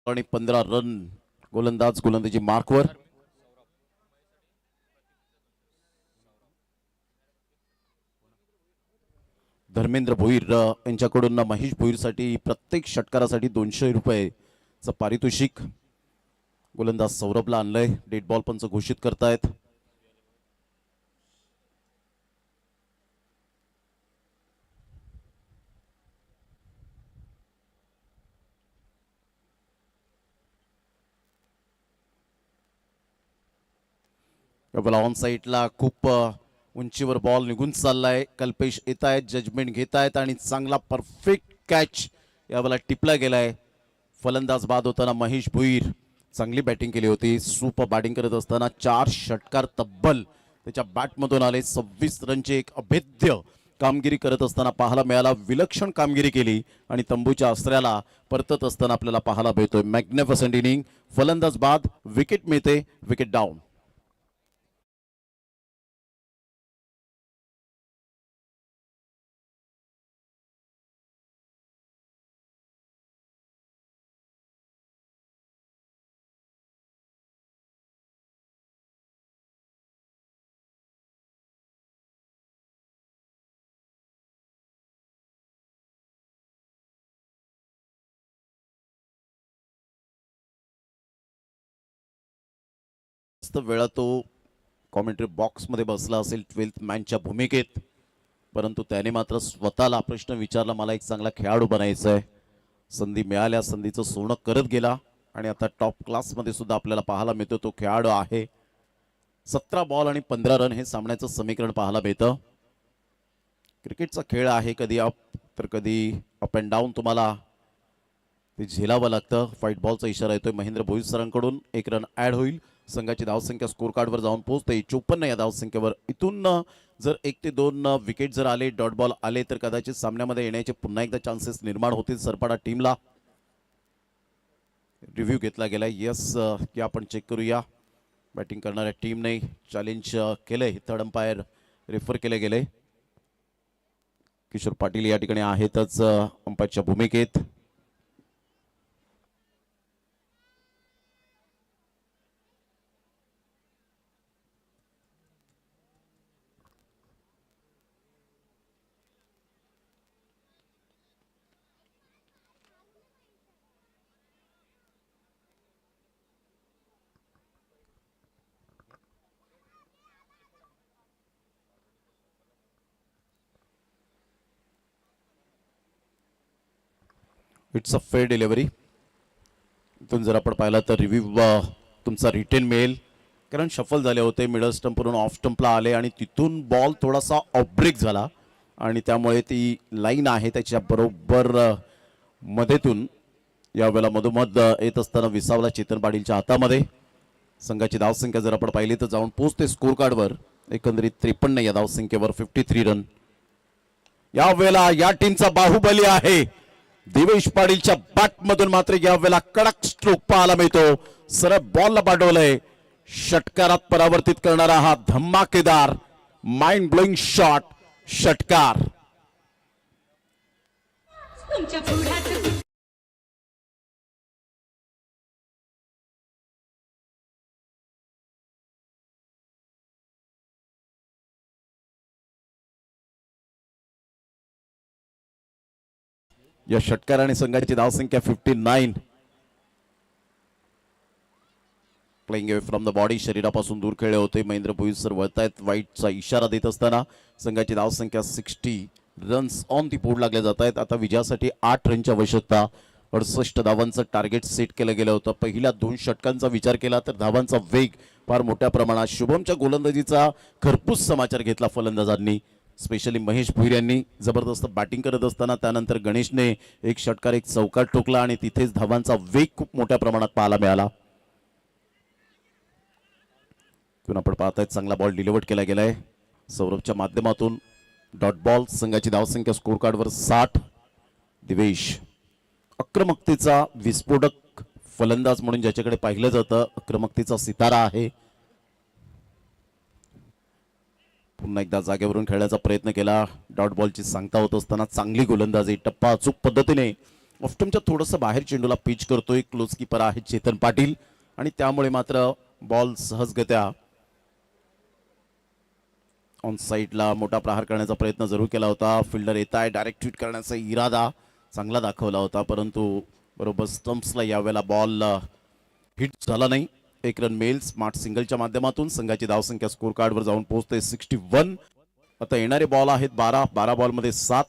आणि 15 रन गोलंदाज गोलंदाजी मार्कवर. धर्मेंद्र भोईर यांच्याकडून महेश भोईरसाठी प्रत्येक षटकारासाठी 200 रुपयेचं पारितोषिक गोलंदाज सौरभला आणलंय. डेड बॉल पंच घोषित करतायत. ऑन साईडला खूप उंचीवर बॉल निघून चाललाय. कल्पेश येत आहेत, जजमेंट घेत आहेत आणि चांगला परफेक्ट कॅच यावेळेला टिपला गेलाय. फलंदाज बाद होताना महेश भोईर चांगली बॅटिंग केली होती. सुपर बॅटिंग करत असताना 4 षटकार तब्बल त्याच्या बॅटमधून आले. 26 रनची एक अभेद्य कामगिरी करत असताना पाहायला मिळाला. विलक्षण कामगिरी केली आणि तंबूच्या आसऱ्याला परतत असताना आपल्याला पाहायला मिळतोय. Magnificent inning. फलंदाज बाद, विकेट मिळते, विकेट डाऊन. वेळा तो कॉमेंट्री बॉक्समध्ये बसला असेल 12th मॅनच्या भूमिकेत, परंतु त्याने मात्र स्वतःला प्रश्न विचारला, मला एक चांगला खेळाडू बनायचं आहे. संधी मिळाल्या, संधीचं सोनं करत गेला आणि आता टॉप क्लासमध्ये सुद्धा आपल्याला पाहायला मिळतो तो खेळाडू आहे. 17 बॉल आणि 15 रन हे सामन्याचं समीकरण पाहायला मिळतं. क्रिकेटचा खेळ आहे, कधी अप तर कधी अप अँड डाऊन तुम्हाला ते झेलावं लागतं. व्हाईट बॉलचा इशारा येतोय महेंद्र भोईर सरांकडून. 1 रन ऍड होईल. संघाची धावसंख्या स्कोर कार्डवर जाऊन पोहोचते 54 या धावसंख्येवर. इथून जर 1 ते 2 विकेट जर आले, डॉट बॉल आले तर कदाचित सामन्यामध्ये येण्याचे पुन्हा एकदा चान्सेस निर्माण होतील सरपाडा टीमला. रिव्ह्यू घेतला गेला. यस की आपण चेक करूया. बॅटिंग करणाऱ्या टीमने चॅलेंज केलंय. थर्ड अंपायर रेफर केले गेले. किशोर पाटील या ठिकाणी आहेतच अंपायरच्या भूमिकेत. It's a fair delivery. इथून जर आपण पाहिला तर रिव्ह्यू तुमचा रिटेन मिळेल, कारण शफल झाले होते. मिडल स्टंपवरून ऑफ स्टंपला आले आणि तिथून बॉल थोडासा ऑफ ब्रेक झाला आणि त्यामुळे ती लाईन आहे त्याच्या बरोबर मध्येतून यावेळेला मधोमध येत असताना विसावला चेतन पाटीलच्या हातामध्ये. संघाची धावसंख्या जर आपण पाहिली तर जाऊन पोहोचते स्कोर कार्डवर एकंदरीत 53 या धावसंख्येवर. 53 रन. यावेळेला या टीमचा बाहुबली आहे. देवेश पाटीलच्या बॅटमधून मात्र यावेळेला कडक स्ट्रोक पाहायला मिळतो. सरळ बॉलला पाठवलंय. षटकारात परावर्तित करणारा हा धमाकेदार माइंड ब्लोईंग शॉट षटकार. या षटकाराने संघाची धावसंख्या 59. Playing away from the body. शरीरापासून दूर खेळले होते. महेंद्र भोईर सर वळतायत व्हाईटचा इशारा देत असताना संघाची धावसंख्या 60 रन्स ऑन दी बोर्ड लागले जात आहेत. आता विजयासाठी 8 रनची आवश्यकता. 68 धावांचं टार्गेट सेट केलं गेलं होतं. पहिल्या 2 षटकांचा विचार केला तर धावांचा वेग फार मोठ्या प्रमाणात. शुभमच्या गोलंदाजीचा खरपूस समाचार घेतला फलंदाजांनी. स्पेशली महेश भोईर यांनी जबरदस्त बॅटिंग करत असताना त्यानंतर गणेशने एक षटकार एक चौकार ठोकला आणि तिथेच धावांचा वेग खूप मोठ्या प्रमाणात पाहायला मिळाला. आपण पाहताय चांगला बॉल डिलिव्हर्ड केला गेलाय सौरभच्या माध्यमातून. Dot ball. संघाची धावसंख्या स्कोर कार्डवर 60. दिवेश आक्रमकतेचा विस्फोटक फलंदाज म्हणून ज्याच्याकडे पाहिलं जातं, आक्रमकतेचा सितारा आहे. पुन्हा एकदा जागेवरून खेळण्याचा प्रयत्न केला. डॉट बॉलची सांगता होत असताना चांगली गोलंदाजी. टप्पा अचूक पद्धतीने ऑफ्टमच्या थोडंसं बाहेर चेंडूला पिच करतोय. क्लोज कीपर आहे चेतन पाटील आणि त्यामुळे मात्र बॉल सहजगत्या ऑन साईडला मोठा प्रहार करण्याचा प्रयत्न जरूर केला होता. फिल्डर येत आहे, डायरेक्ट हिट करण्याचा इरादा चांगला दाखवला होता, परंतु बरोबर स्टंप्सला यावेळेला बॉल हिट झाला नाही. एक रन मिळेल स्मार्ट सिंगलच्या माध्यमातून. संघाची धावसंख्या स्कोर कार्डवर जाऊन पोहोचते 61. आता येणारे बॉल आहेत 12 बॉलमध्ये 7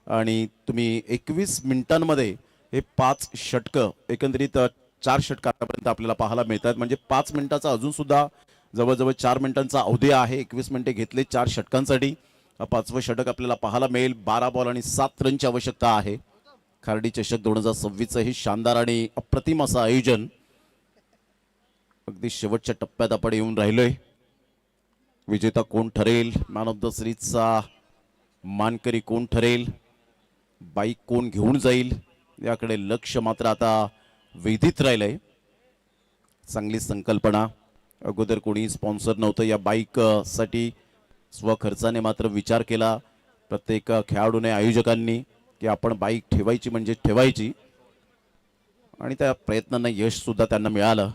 आणि तुम्ही 21 मिनिटांमध्ये हे 5 षटकं एकंदरीत 4 षटक आतापर्यंत आपल्याला पाहायला मिळतात. म्हणजे 5 मिनिटाचा अजून सुद्धा जवळजवळ 4 मिनिटांचा अवधी आहे. 21 मिनिटे घेतले 4 षटकांसाठी. 5वं षटक आपल्याला पाहायला मिळेल. 12 बॉल आणि 7 रनची आवश्यकता आहे. खार्डी चषक 2026 हे शानदार आणि अप्रतिम असं आयोजन अगदी शेवटच्या टप्प्यात आपण येऊन राहिलोय. विजेता कोण ठरेल, मॅन ऑफ द सिरीजचा मानकरी कोण ठरेल, बाईक कोण घेऊन जाईल याकडे लक्ष मात्र आता वेधित राहिलंय. चांगली संकल्पना. अगोदर कोणी स्पॉन्सर नव्हतं या बाईक साठी. स्वखर्चाने मात्र विचार केला प्रत्येक खेळाडूने, आयोजकांनी की आपण बाईक ठेवायची म्हणजे ठेवायची आणि त्या प्रयत्नांना यश सुद्धा त्यांना मिळालं.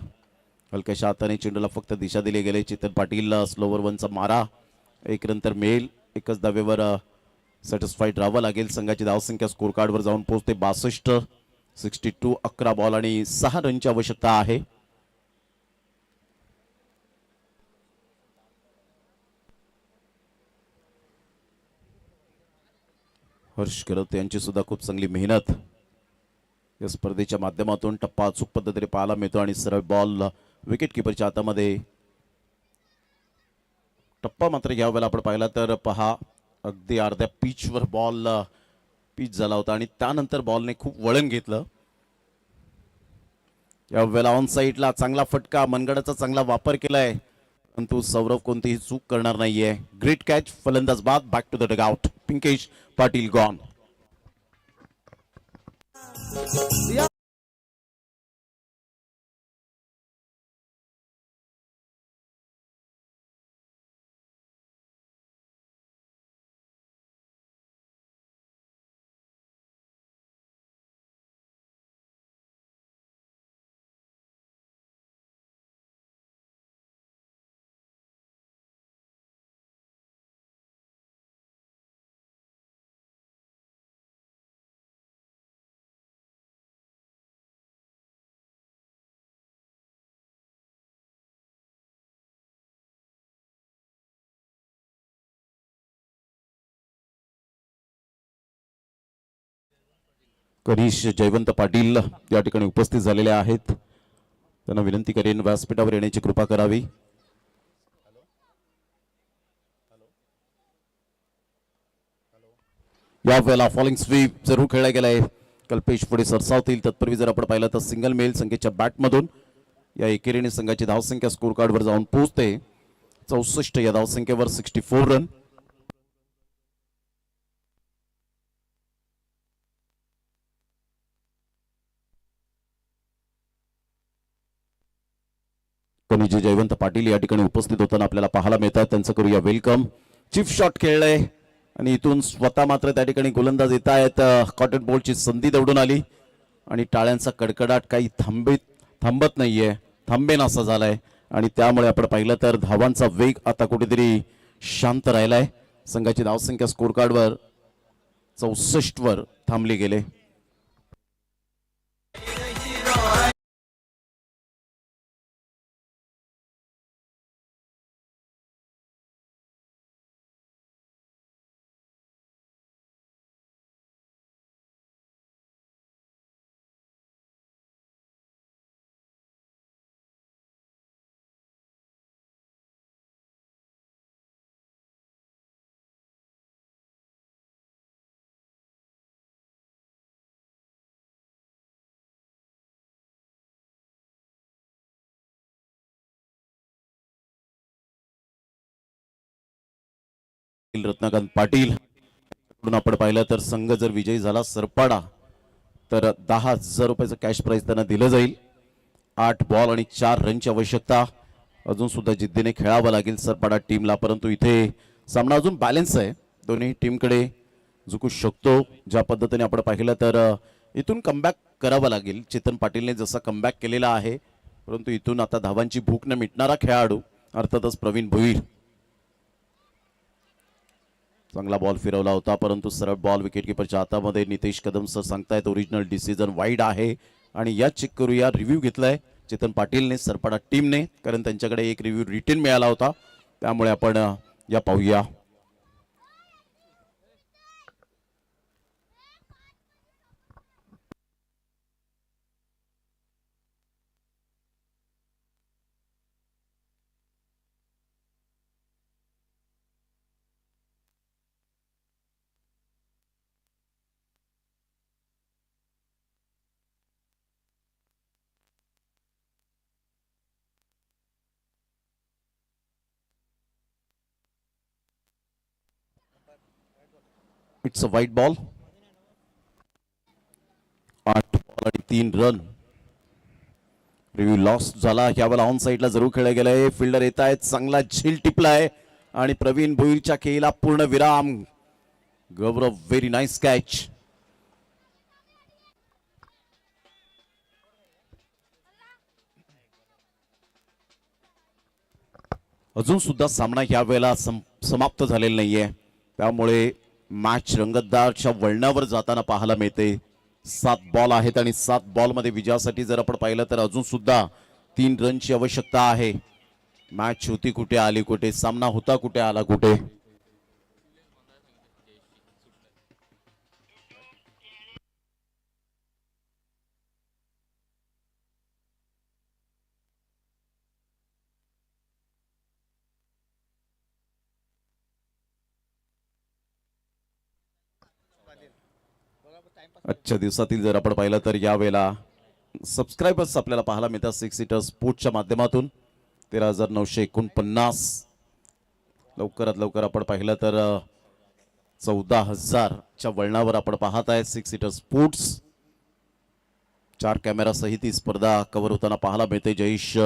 हलक्याशा हाताने चेंडूला फक्त दिशा दिली गेले. चेतन पाटील स्लोवर वनचा मारा. एक नंतर मेल. एकच धावेवर सॅटिस्फाईड राहावं लागेल. संघाची धावसंख्या स्कोर कार्डवर जाऊन पोहोचते 62. 62. 11 बॉल आणि 6 रनची आवश्यकता आहे. हर्ष करत यांची सुद्धा खूप चांगली मेहनत या स्पर्धेच्या माध्यमातून टप्पा अचूक पद्धतीने पाहायला मिळतो आणि सरळ बॉल विकेट किपरच्या हातामध्ये. टप्पा मात्र या वेळेला आपण पाहिला तर पहा अगदी अर्ध्या पिचवर बॉल पिच झाला होता आणि त्यानंतर बॉलने खूप वळण घेतलं. या वेळेला ऑन साईडला चांगला फटका, मनगडाचा चांगला वापर केलाय, परंतु सौरव कोणतीही चूक करणार नाहीये. Great catch. फलंदाज बाद. Back to the dugout. Pinkesh Patil gone. Kanish Jaywant Patil या ठिकाणी उपस्थित झालेले आहेत. त्यांना विनंती करेन व्यासपीठावर येण्याची कृपा करावी. या वेळेला फॉलिंग स्वीप जरूर खेळला गेलाय. कल्पेश पुढे सरसावतील. तत्पूर्वी जर आपण पाहिलं तर सिंगल मेल संख्येच्या बॅटमधून या एकेरीने संघाची धावसंख्या स्कोर कार्डवर जाऊन पोहोचते 64. या धावसंख्येवर 64 रन. कनिष जयवंत पाटील या ठिकाणी उपस्थित होताना आपल्याला पाहायला मिळतात. त्यांचं करूया वेलकम. चिप शॉट खेळलंय आणि इथून स्वतः मात्र त्या ठिकाणी गोलंदाज येत आहेत. कॉटन बॉलची संधी दौडून आली आणि टाळ्यांचा कडकडाट काही थांबत नाहीये, थांबेन असा झालाय आणि त्यामुळे आपण पाहिलं तर धावांचा वेग आता कुठेतरी शांत राहिलाय. संघाची धावसंख्या स्कोर कार्डवर 64 वर थांबली गेले. रत्नाकांत पाटील आपण पाहिलं तर संघ जर विजयी झाला सरपाडा तर 10,000 रुपयाचं कॅश प्राइज त्यांना दिलं जाईल. 8 बॉल आणि 4 रनची आवश्यकता. अजून सुद्धा जिद्दीने खेळावं लागेल सरपाडा टीमला, परंतु इथे सामना अजून बॅलन्स आहे. दोन्ही टीमकडे झुकू शकतो. ज्या पद्धतीने आपण पाहिलं तर इथून कमबॅक करावं लागेल. चेतन पाटीलने जसा कमबॅक केलेला आहे, परंतु इथून आता धावांची भूक न मिटणारा खेळाडू अर्थातच प्रवीण भोईर. चांगला बॉल फिरवला होता, परंतु सरळ बॉल विकेटकीपरच्या हातामध्ये. नितेश कदम सर सांगतायत ओरिजिनल डिसिजन वाईड आहे आणि या चेक करूया. रिव्ह्यू घेतलाय चेतन पाटीलने सरपाडा टीमने, कारण त्यांच्याकडे एक रिव्ह्यू रिटन मिळाला होता. त्यामुळे आपण या पाहूया. इट्स अ वाईट बॉल. 8 बॉल आणि 3 रन. रिव्ह्यू लॉस झाला. यावेळेला ऑन साईडला जरूर खेळला गेलाय. फिल्डर येत आहेत, चांगला झेल टिपलाय आणि प्रवीण भोईरच्या खेळीला पूर्ण विराम. गौरव व्हेरी नाईस कॅच. अजून सुद्धा सामना या वेळेला समाप्त झालेला नाहीये, त्यामुळे मॅच रंगतदारच्या वळणावर जाताना पाहायला मिळते. 7 बॉल आहेत आणि 7 बॉल मध्ये विजयासाठी जर आपण पाहिलं तर अजून सुद्धा 3 रनची आवश्यकता आहे. मॅच होती कुठे आली कुठे, सामना होता कुठे आला कुठे. आजच्या दिवसातील जर आपण पाहिलं तर यावेळेला सबस्क्रायबर्स आपल्याला पाहायला मिळतात 6 सीटर स्पोर्ट्सच्या माध्यमातून 13,949. लवकरात लवकर आपण पाहिलं तर 14,000च्या वळणावर आपण पाहत आहे 6 सीटर स्पोर्ट्स. 4 कॅमेरा सहित ही स्पर्धा कव्हर होताना पाहायला मिळते. जयेश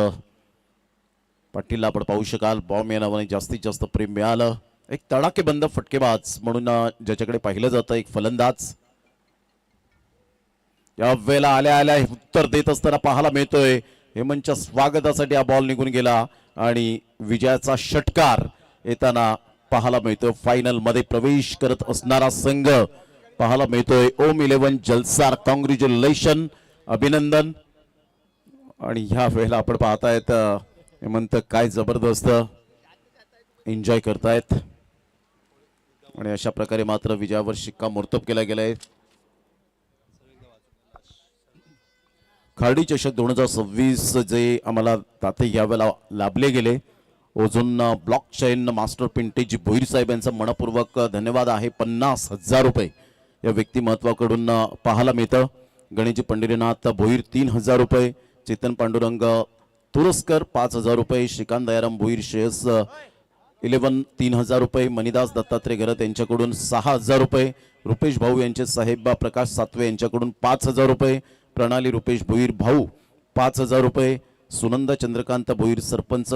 पाटीलला आपण पाहू शकाल. बॉम्ब या नावाने जास्तीत जास्त प्रेम मिळालं. एक तडाकेबंद फटकेबाज म्हणून ज्याच्याकडे पाहिलं जातं, एक फलंदाज. या वेळेला आल्या आल्या उत्तर देत असताना पाहायला मिळतोय. हेमंतच्या स्वागतासाठी हा बॉल निघून गेला आणि विजयाचा षटकार येताना पाहायला मिळतोय. फायनल मध्ये प्रवेश करत असणारा संघ पाहायला मिळतोय ओम 11 जलसार. कॉंग्रॅच्युलेशन, अभिनंदन. आणि ह्या वेळेला आपण पाहतायत हेमंत काय जबरदस्त एन्जॉय करतायत आणि अशा प्रकारे मात्र विजयावर शिक्कामोर्तब केला गेलाय. खार्डी चषक 2026 जे आम्हाला ताते यावेळेला लाभले गेले. अजून ब्लॉक चेन मास्टर पिंटेजी भोईर साहेब यांचा मनपूर्वक धन्यवाद आहे. 50,000 रुपये या व्यक्तिमत्वाकडून पाहायला मिळतं. गणेशजी पंढरीनाथ भोईर 3,000 रुपये. चेतन पांडुरंग तुरस्कर 5,000 रुपये. श्रीकांत दयाराम भोईर श्रेयस 11 3,000 रुपये. मणिदास दत्तात्रय घरत यांच्याकडून 6,000 रुपये. रुपेश भाऊ यांचे साहेब प्रकाश सातवे यांच्याकडून 5,000 रुपये. प्रणाली रुपेश भोईर भाऊ 5,000 रुपये. सुनंदा चंद्रकांत भोईर सरपंच